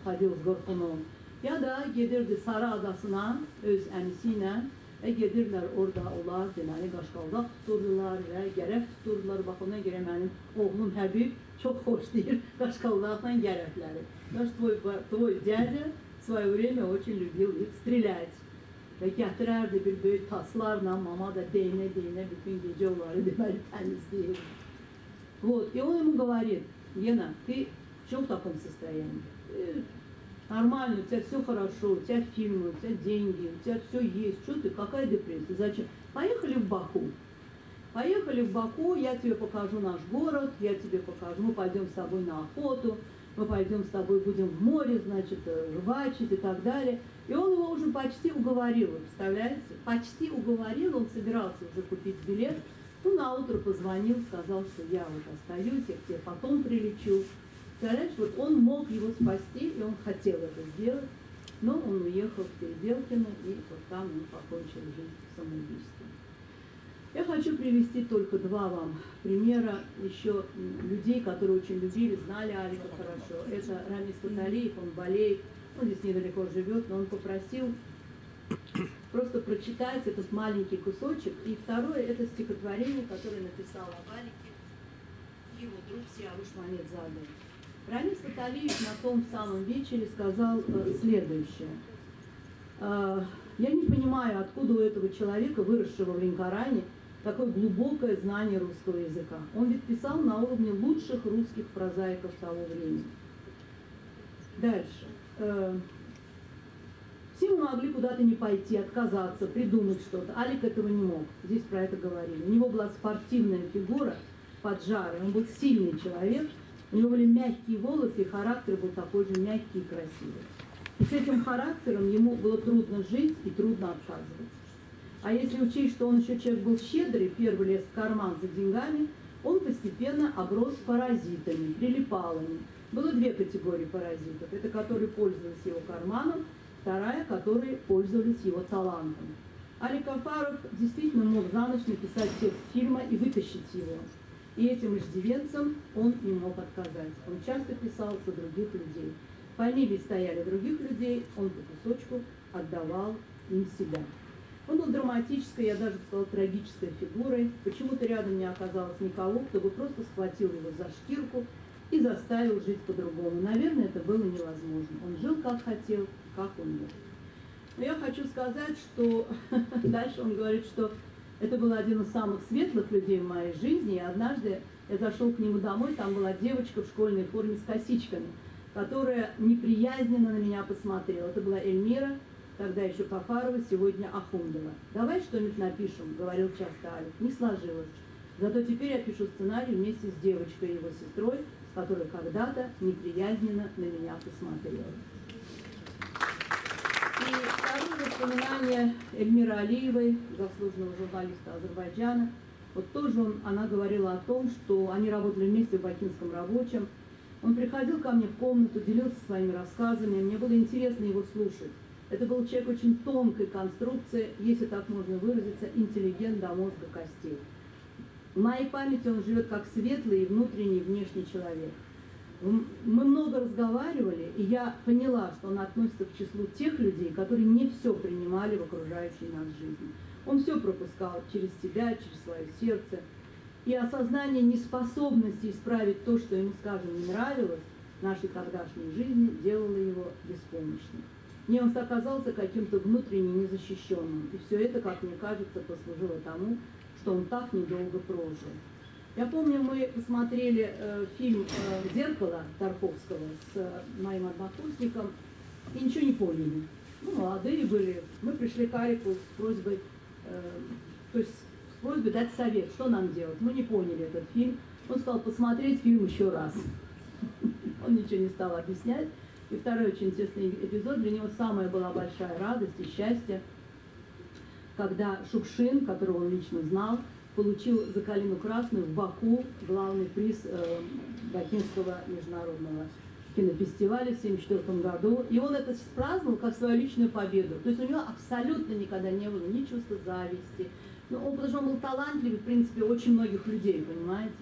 ходил с горкуном, ya da gedirdi Sarı Adasına öz əmisiyle ve gedirlər orada onlar, deməli, qaşqaldaq tuturdular və gərək tuturdular. Bax, ona görə mənim oğlum Həbib çok hoş deyir qaşqaldaqla gərəkləri. Твой дядя в свое время очень любил их стрелять. Ve gətirərdi bir böyük taslarla, mama da değne bütün gece onları deməli təmizləyir. Вот, и он ему говорит, Гена, ты что в таком состоянии? Нормально, у тебя все хорошо, у тебя фильмы, у тебя деньги, у тебя все есть. Что ты, какая депрессия? Зачем? Поехали в Баку. Поехали в Баку, я тебе покажу наш город, я тебе покажу, мы пойдем с тобой на охоту, мы пойдем с тобой, будем в море, значит, рыбачить и так далее. И он его уже почти уговорил, вы представляете? Почти уговорил, он собирался уже купить билет. Ну, на утро позвонил, сказал, что я вот остаюсь, я к тебе потом прилечу. Представляешь, вот он мог его спасти, и он хотел это сделать, но он уехал в Переделкино, и вот там он покончил жизнь самоубийством. Я хочу привести только два вам примера еще людей, которые очень любили, знали Алика хорошо. Это Рамис Фаталиев, он болеет, он здесь недалеко живет, но он попросил просто прочитать этот маленький кусочек. И второе, это стихотворение, которое написал об Алике его друг Сиавуш Мамедзаде. Рамис Фаталиев на том самом вечере сказал следующее. Я не понимаю, откуда у этого человека, выросшего в Ленкоране, такое глубокое знание русского языка. Он ведь писал на уровне лучших русских прозаиков того времени. Дальше. Все мы могли куда-то не пойти, отказаться, придумать что-то. Алик этого не мог. Здесь про это говорили. У него была спортивная фигура, поджарый. Он был сильный человек. У него были мягкие волосы, и характер был такой же мягкий и красивый. И с этим характером ему было трудно жить и трудно отказываться. А если учесть, что он еще человек был щедрый, первый лез в карман за деньгами, он постепенно оброс паразитами, прилипалами. Было две категории паразитов. Это которые пользовались его карманом, вторая, которые пользовались его талантом. Алик Кафаров действительно мог за ночь написать текст фильма и вытащить его. И этим иждивенцам он не мог отказать. Он часто писал за других людей. Фамилии стояли других людей, он по кусочку отдавал им себя. Он был драматической, я даже сказала, трагической фигурой. Почему-то рядом не оказалось никого, кто бы просто схватил его за шкирку и заставил жить по-другому. Наверное, это было невозможно. Он жил как хотел, как умел. Но я хочу сказать, что дальше он говорит, что это был один из самых светлых людей в моей жизни. И однажды я зашел к нему домой, там была девочка в школьной форме с косичками, которая неприязненно на меня посмотрела. Это была Эльмира, тогда еще Кафарова, сегодня Ахундова. «Давай что-нибудь напишем», — говорил часто Алик. Не сложилось. Зато теперь я пишу сценарий вместе с девочкой, его сестрой, которая когда-то неприязненно на меня посмотрела. И второе воспоминание Эльмиры Алиевой, заслуженного журналиста Азербайджана. Вот тоже она говорила о том, что они работали вместе в Бакинском рабочем. Он приходил ко мне в комнату, делился своими рассказами, мне было интересно его слушать. Это был человек очень тонкой конструкции, если так можно выразиться, интеллигент до мозга костей. В моей памяти он живет как светлый и внутренний, и внешний человек. Мы много разговаривали, и я поняла, что он относится к числу тех людей, которые не все принимали в окружающей нас жизни. Он все пропускал через себя, через свое сердце. И осознание неспособности исправить то, что ему, скажем, не нравилось в нашей тогдашней жизни, делало его беспомощным. Мне он оказался каким-то внутренне незащищенным. И все это, как мне кажется, послужило тому, что он так недолго прожил. Я помню, мы посмотрели фильм «Зеркало» Тарковского с моим однокурсником и ничего не поняли. Ну, молодые были. Мы пришли к Алику с просьбой, с просьбой дать совет, что нам делать. Мы не поняли этот фильм. Он сказал посмотреть фильм еще раз. Он ничего не стал объяснять. И второй очень интересный эпизод, для него самая была большая радость и счастье, когда Шукшин, которого он лично знал, получил за «Калину красную» в Баку главный приз Бакинского международного кинофестиваля в 1974 году. И он это праздновал как свою личную победу. То есть у него абсолютно никогда не было ни чувства зависти. Ну, потому что он был талантливый, в принципе, очень многих людей, понимаете.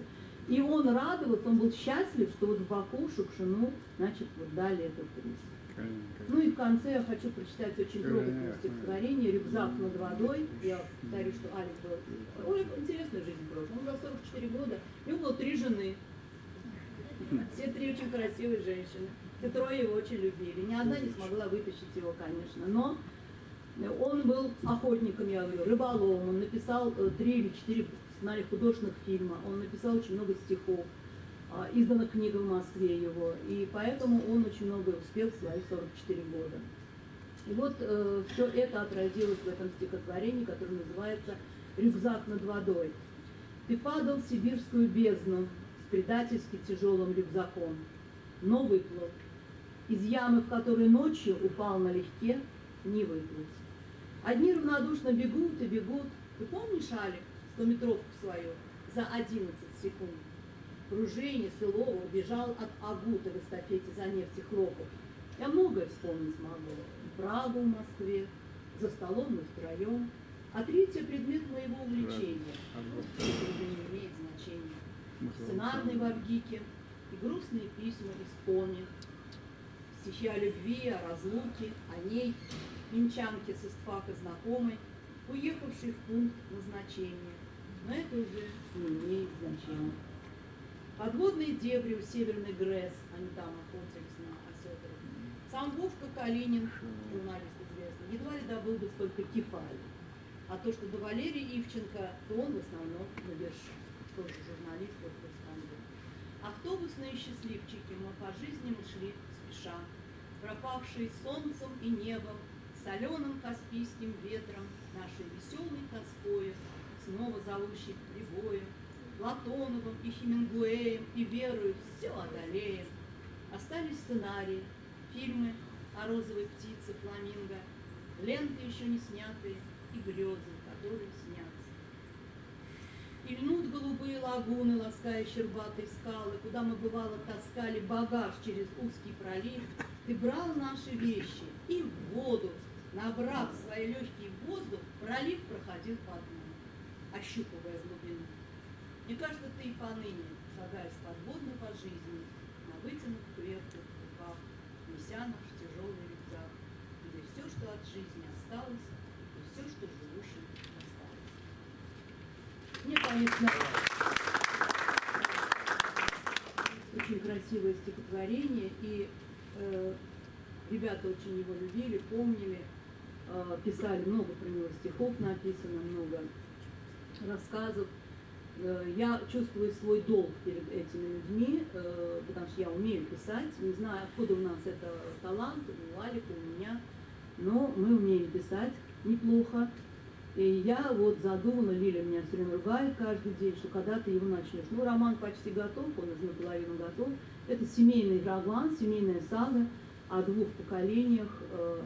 И он радовался, он был счастлив, что вот в Баку Шукшину, значит, вот дали этот приз. Ну и в конце я хочу прочитать очень трогательное стихотворение «Рюкзак над водой». Я повторю, что Алик был... Ой, интересную жизнь прожил. Он был 44 года, и у него было 3 жены. Все 3 очень красивые женщины. Все 3 его очень любили. Ни одна не смогла вытащить его, конечно. Но он был охотником, я говорю, рыболовом. Он написал 3 или 4 сценария художественных фильмов. Он написал очень много стихов. Издана книга в Москве его, и поэтому он очень много успел в свои 44 года. И вот все это отразилось в этом стихотворении, которое называется «Рюкзак над водой». «Ты падал в сибирскую бездну с предательски тяжелым рюкзаком, но выплыл. Из ямы, в которой ночью упал налегке, не выплыть. Одни равнодушно бегут и бегут. Ты помнишь, Алик, 100-метровку свою за 11 секунд? Пружине Силова убежал от Агута в эстафете за нефть и хлопок. Я многое вспомнить могу. Прагу в Москве, за столом мы втроем. А третий предмет моего увлечения. Это уже не имеет значения. Сценарный в Авгике и грустные письма из Коми. Стихи о любви, о разлуке, о ней, минчанке с Истфака знакомой, уехавшей в пункт назначения. Но это уже не имеет значения. Подводные дебри у Северной ГРЭС, они там охотились на осетров. Сам Вовка Калинин, журналист известный, едва ли добыл бы столько кефали. А то, что до Валерия Ивченко, то он в основном на вершине. Тоже журналист, вот корреспондент. Автобусные счастливчики, мы по жизни мы шли спеша, пропавшие солнцем и небом, соленым каспийским ветром, нашей веселой тоскою, снова зовущей к прибою, Платоновым и Хемингуэем и верою все одолеем. Остались сценарии, фильмы о розовой птице фламинго, ленты еще не снятые и грезы, которые снятся. И льнут голубые лагуны, лаская щербатые скалы, куда мы, бывало, таскали багаж через узкий пролив. Ты брал наши вещи и в воду, набрав свои легкие воздух, пролив проходил по дну, ощупывая глубину. Мне кажется, ты и поныне шагаешь подводно по жизни, на вытянутых кверху руках, неся наш тяжелый рюкзак, где все, что от жизни осталось, и все, что живущим осталось. Мне, конечно, очень красивое стихотворение, и ребята очень его любили, помнили, писали много про него стихов, написано много рассказов. я чувствую свой долг перед этими людьми, потому что я умею писать. Не знаю, откуда у нас это талант, у Алика, у меня, но мы умеем писать неплохо. И я вот задумала, Лиля меня все время ругает каждый день, что когда ты его начнешь. Ну, роман почти готов, он уже наполовину готов. Это семейный роман, семейная сага о двух поколениях,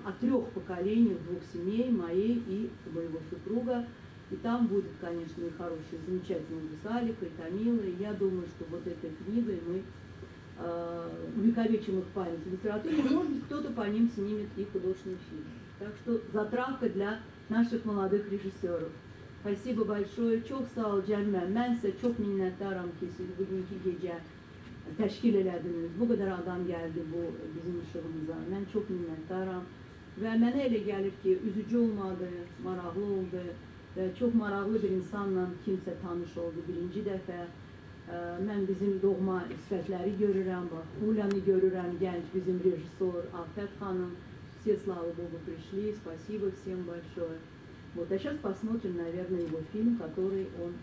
о 3 поколениях 2 семей, моей и моего супруга. И там будет, конечно, и хороший, замечательный Алика, и Тамила. И я думаю, что вот этой книгой мы увековечим их память в литературе. Может быть, кто-то по ним снимет и художественный фильм. Так что затравка для наших молодых rejissörов. Спасибо большое. Çok sağ ol Cemre. Ben size çok minnettarım ki siz bugünkü gece teşkil ediniz. Bu kadar adam geldi bu bizim ışığımıza. Ben çok minnettarım. Ve mənə elə gəlir ki, üzücü olmadı, maraqlı oldu və çox maraqlı bir insanla kimsə tanış oldu birinci dəfə. Mən bizim doğma sifətləri görürəm, bax, Ulanı görürəm, gənc bizim rejissor Afət xanım. Все, слава Богу, пришли, спасибо всем большое. Вот, а сейчас посмотрим, наверное, его фильм, который он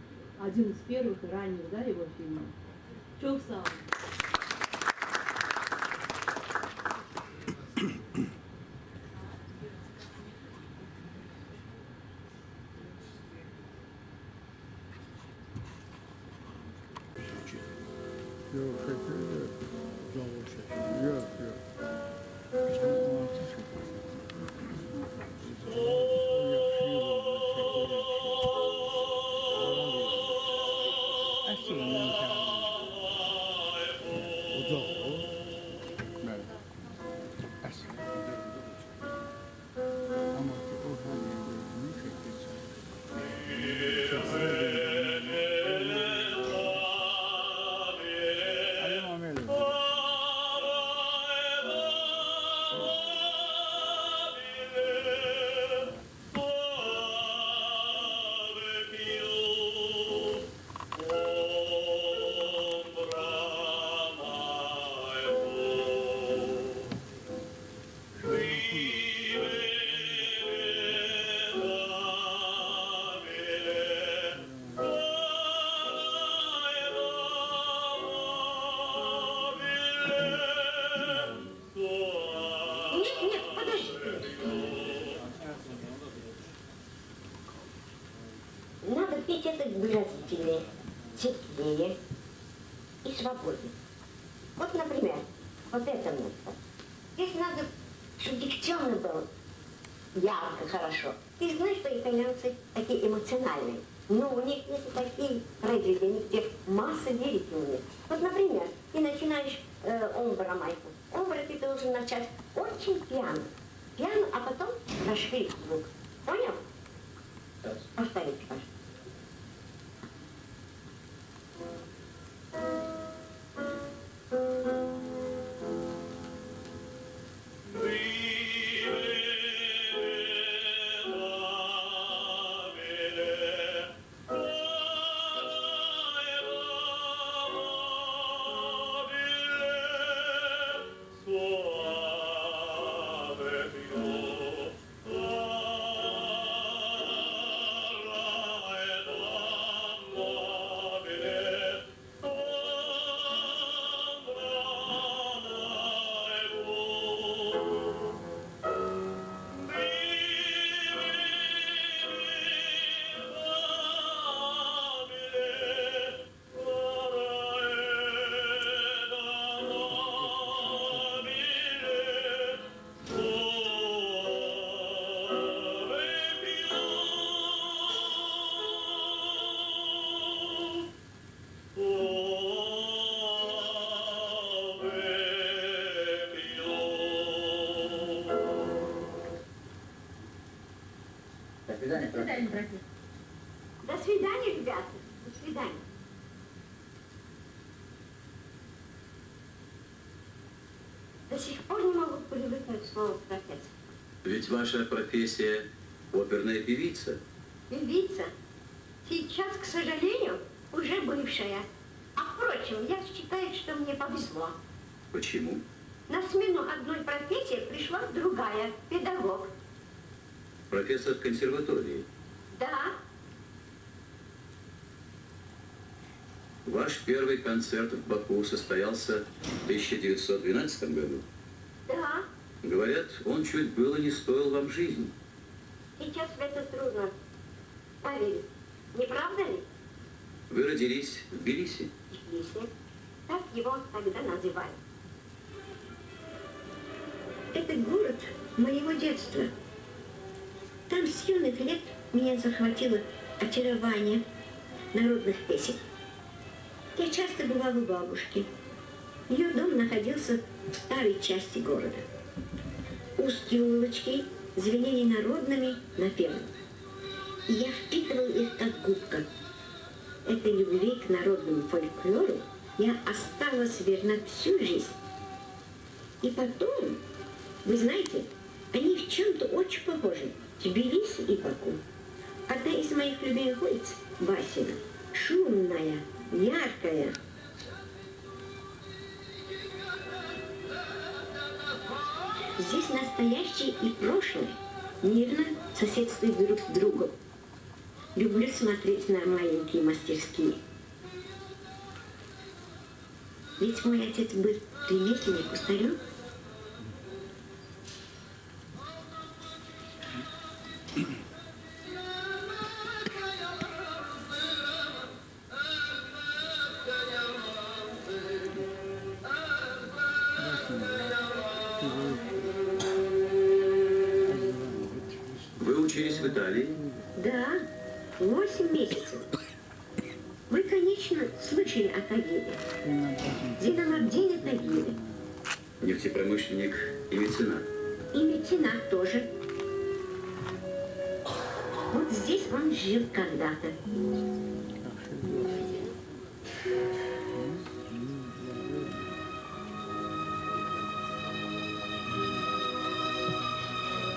один из первых и ранних, да, его фильмов. Çok sağ olun. Yok şekeri de davul şekeri. Yok yok. Sen mantı şekeri. O yakışıyor oldu, şekeri yakışıyor. Aslında o da o. Ben. Aslında ama o halinde şekeri. Надо петь это выразительнее, теплее и свободнее. Вот, например, вот это место. Здесь надо, чтобы дикционно было ярко, хорошо. Ты знаешь, что итальянцы такие эмоциональные. Но у них есть такие произведения, где масса лирики у них. Вот, например, ты начинаешь омбра майку. Омбра ты должен начать очень пьяно. Пьяно, а потом расширить звук. Понял? Повторить, пожалуйста. До свидания, ребята. До свидания. До сих пор не могу привыкнуть к слову профессор. Ведь ваша профессия оперная певица. Певица? Сейчас, к сожалению, уже бывшая. А впрочем, я считаю, что мне повезло. Почему? На смену одной профессии пришла другая, педагог. Профессор консерватории. Да. Ваш первый концерт в Баку состоялся в 1912 году. Да, Говорят, он чуть было не стоил вам жизни. сейчас в это трудно поверить. Не правда ли? Вы родились в Тбилиси. Тбилиси. Так его тогда называли. Это город моего детства. Там с юных лет меня захватило очарование народных песен. Я часто бывала у бабушки. Ее дом находился в старой части города. Узкие улочки звенели народными напевами. И я впитывала их как губка. Этой любви к народному фольклору я осталась верна всю жизнь. И потом, вы знаете, они в чем-то очень похожи. Тбилиси и Баку. Одна из моих любимых улиц – Басина. Шумная, яркая. Здесь настоящее и прошлое мирно соседствуют друг с другом. Люблю смотреть на маленькие мастерские. Ведь мой отец был ремесленник, кустарем. Вы учились в Италии? Да, 8 месяцев. Вы, конечно, слышали о Тагиле. Зиновалдине Тагиле. Нефтепромышленник и меценат. И меценат тоже. Вот здесь он жил когда-то.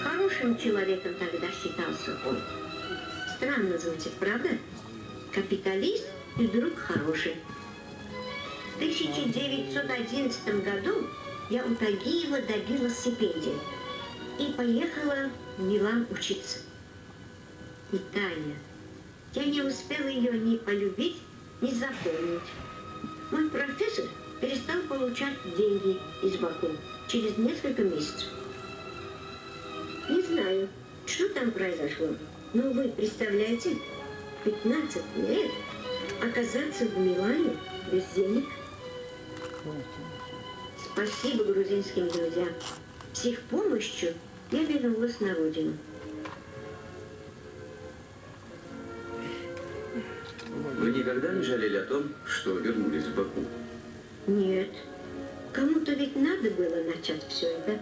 Хорошим человеком тогда считался он. Странно звучит, правда? Капиталист и друг хороший. В 1911 году я у Тагиева добилась стипендии и поехала в Милан учиться. Италия. Я не успела ее ни полюбить, ни запомнить. Мой профессор перестал получать деньги из Баку через несколько месяцев. Не знаю, что там произошло, но вы представляете, 15 лет оказаться в Милане без денег? Спасибо грузинским друзьям. С их помощью я вернулась на родину. Вы никогда не жалели о том, что вернулись в Баку? Нет. Кому-то ведь надо было начать все это.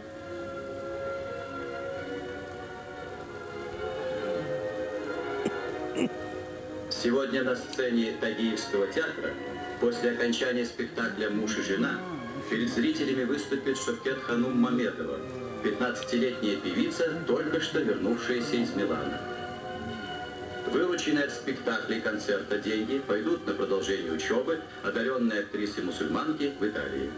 Сегодня на сцене Тагиевского театра, после окончания спектакля «Муж и жена», перед зрителями выступит Шавкет Ханум Мамедова, 15-летняя певица, только что вернувшаяся из Милана. Вырученные от спектакля и концерта деньги пойдут на продолжение учебы одаренной актрисы-мусульманки в Италии.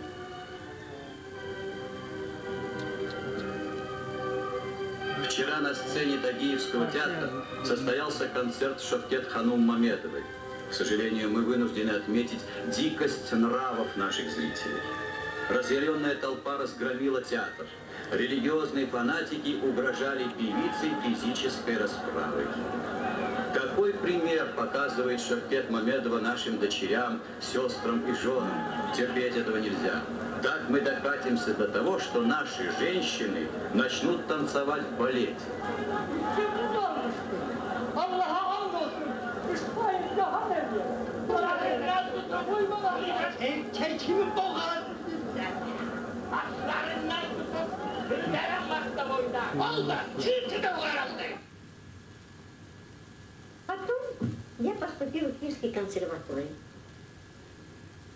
Вчера на сцене Тагиевского театра состоялся концерт Шавкет Ханум Мамедовой. К сожалению, мы вынуждены отметить дикость нравов наших зрителей. Разъяренная толпа разгромила театр. Религиозные фанатики угрожали певице физической расправой. Какой пример показывает Шавкет Мамедова нашим дочерям, сестрам и женам? Терпеть этого нельзя. Так мы докатимся до того, что наши женщины начнут танцевать в балете. Потом я поступила в Киевский консерваторий.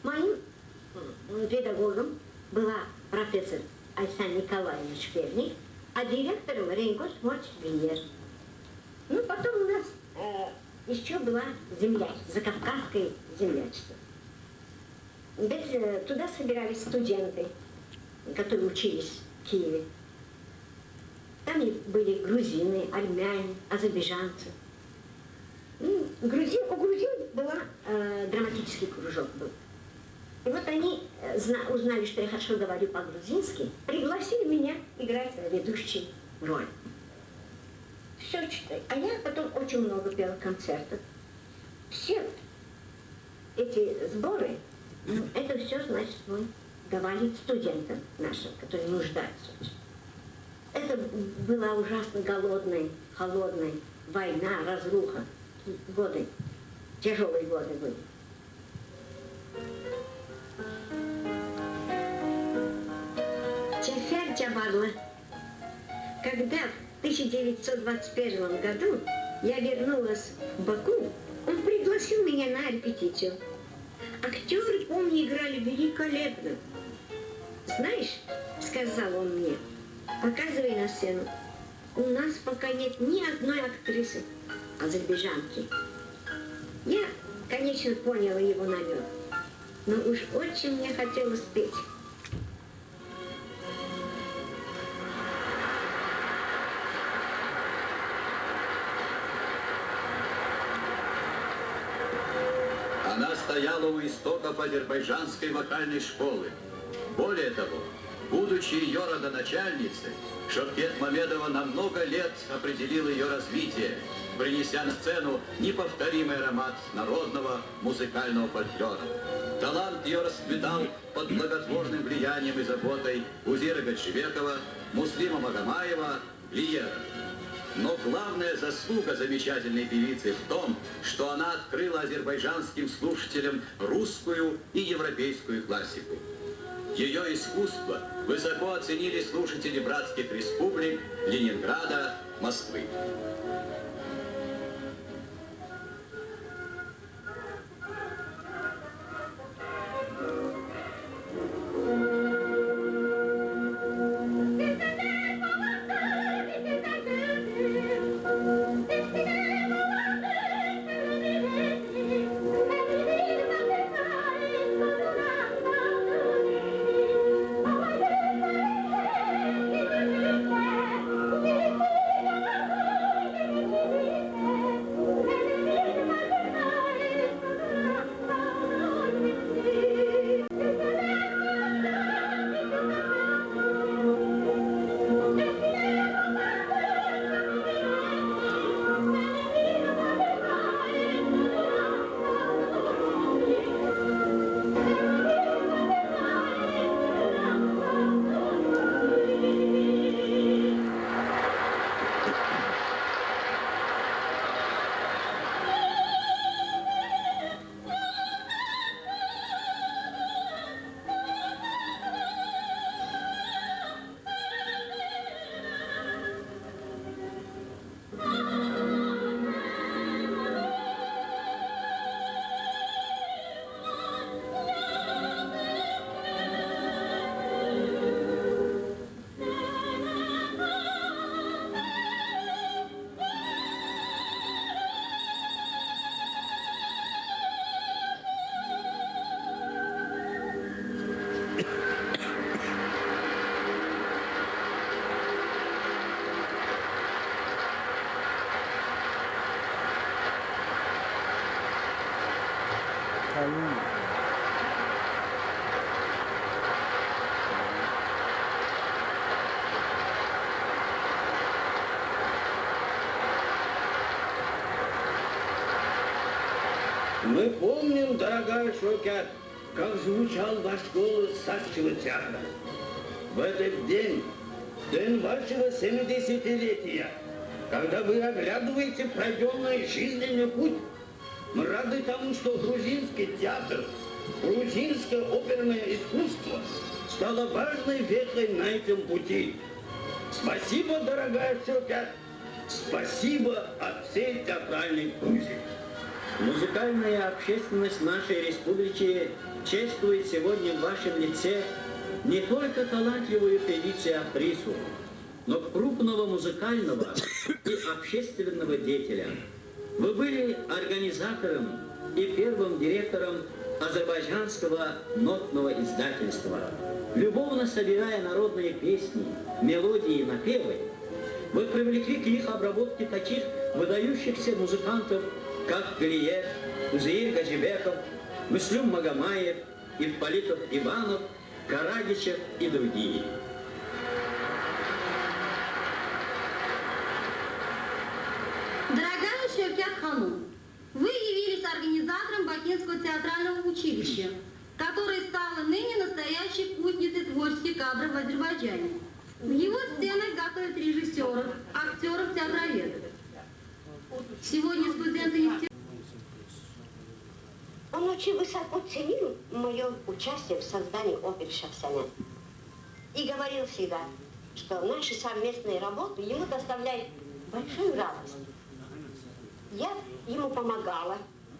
Моим педагогом была профессор Айсан Николаевна Шперник, а директором Рейнгос Морч-Винер. Ну, потом у нас еще была земля, закавказское землячество. Туда собирались студенты, которые учились в Киеве. Там были грузины, армяне, азербайджанцы. У грузин была драматический кружок был. И вот они узнали, что я хорошо говорю по-грузински, пригласили меня играть ведущей роль. Все читай. А я потом очень много пела концертов. Все эти сборы, это все, значит, мы давали студентам нашим, которые нуждаются. Это была ужасно голодная, холодная война, разруха. Годы, тяжелые годы были. Теперь Джабарла, когда в 1921 году я вернулась в Баку, он пригласил меня на репетицию. Актеры, помню, играли великолепно. Знаешь, сказал он мне, показывай на сцену, у нас пока нет ни одной актрисы азербайджанки. Я, конечно, поняла его намек, но уж очень мне хотелось петь. Она стояла у истоков азербайджанской вокальной школы. Более того, будучи ее родоначальницей, Шовкет Мамедова на много лет определил ее развитие, принеся на сцену неповторимый аромат народного музыкального фольклора. Талант ее расцветал под благотворным влиянием и заботой Узира Гальчебекова, Муслима Магомаева, Лиера. Но главная заслуга замечательной певицы в том, что она открыла азербайджанским слушателям русскую и европейскую классику. Ее искусство высоко оценили слушатели братских республик Ленинграда, Москвы. Мы помним, дорогая Шовкет, как звучал ваш голос Сакчева театра. В этот день, день вашего 70-летия, когда вы оглядываете пройденный жизненный путь, мы рады тому, что грузинский театр, грузинское оперное искусство стало важной веткой на этом пути. Спасибо, дорогая Шовкет, спасибо от всей театральной Грузии. Музыкальная общественность нашей республики чествует сегодня в вашем лице не только талантливую певицу и актрису, но крупного музыкального и общественного деятеля. Вы были организатором и первым директором азербайджанского нотного издательства. Любовно собирая народные песни, мелодии и напевы, вы привлекли к их обработке таких выдающихся музыкантов, как Галиев, Узеир Гаджибеков, Муслюм Магомаев, Ипполитов Иванов, Карагичев и другие. Дорогая Шевкет Ханум, вы явились организатором Бакинского театрального училища, которое стало ныне настоящей путницей творческих кадров в Азербайджане. В его стенах готовят режиссеров, актеров, театроведов. Сегодня студенты института... Он очень высоко ценил мое участие в создании оперы «Шахсанят». И говорил всегда, что наши совместные работы ему доставляют большую радость. Я ему помогала,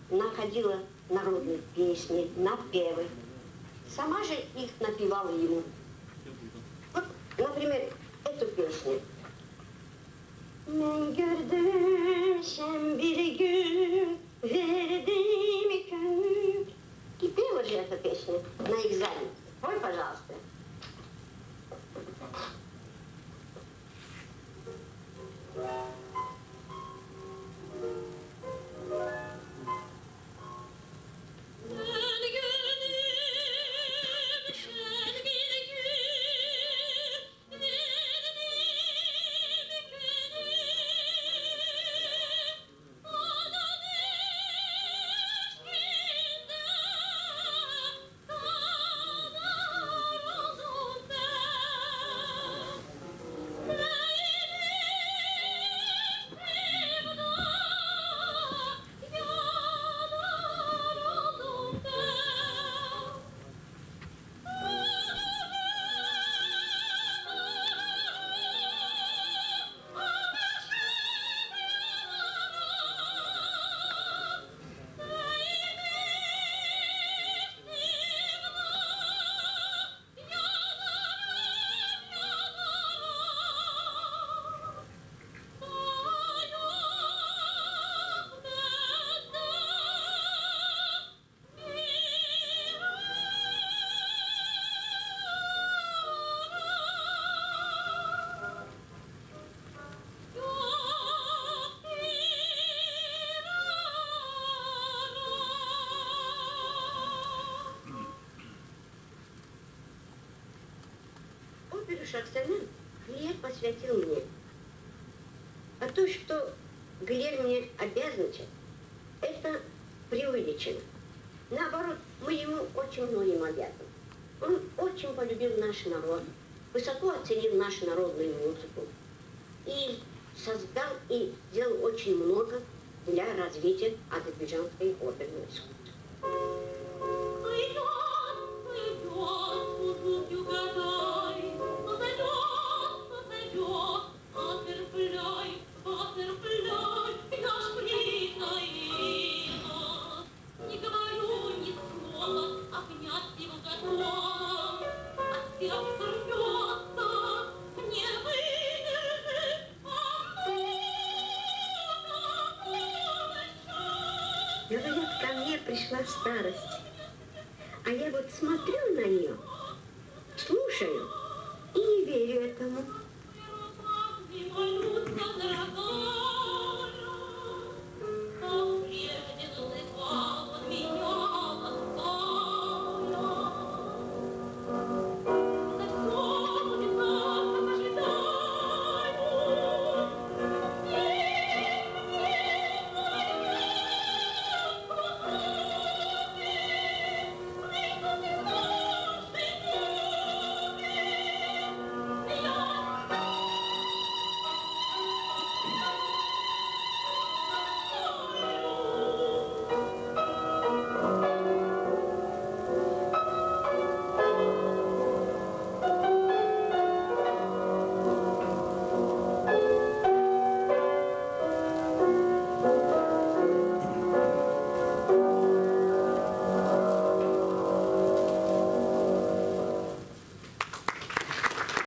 находила народные песни, напевы. Сама же их напевала ему. Вот, например, эту песню. Ben gördüm sen bir gün verdim gönül. И пела же эту песню на экзамене. Пой, пожалуйста. Оперу «Шахсанят» Глиер посвятил мне. А то, что Глиер мне обязанничает, это преувеличено. Наоборот, мы ему очень многим обязаны. Он очень полюбил наш народ, высоко оценил нашу народную музыку и создал и сделал очень много для развития азербайджанской оперной искусства. Говорят, ко мне пришла старость, а я вот смотрю на нее, слушаю и не верю этому.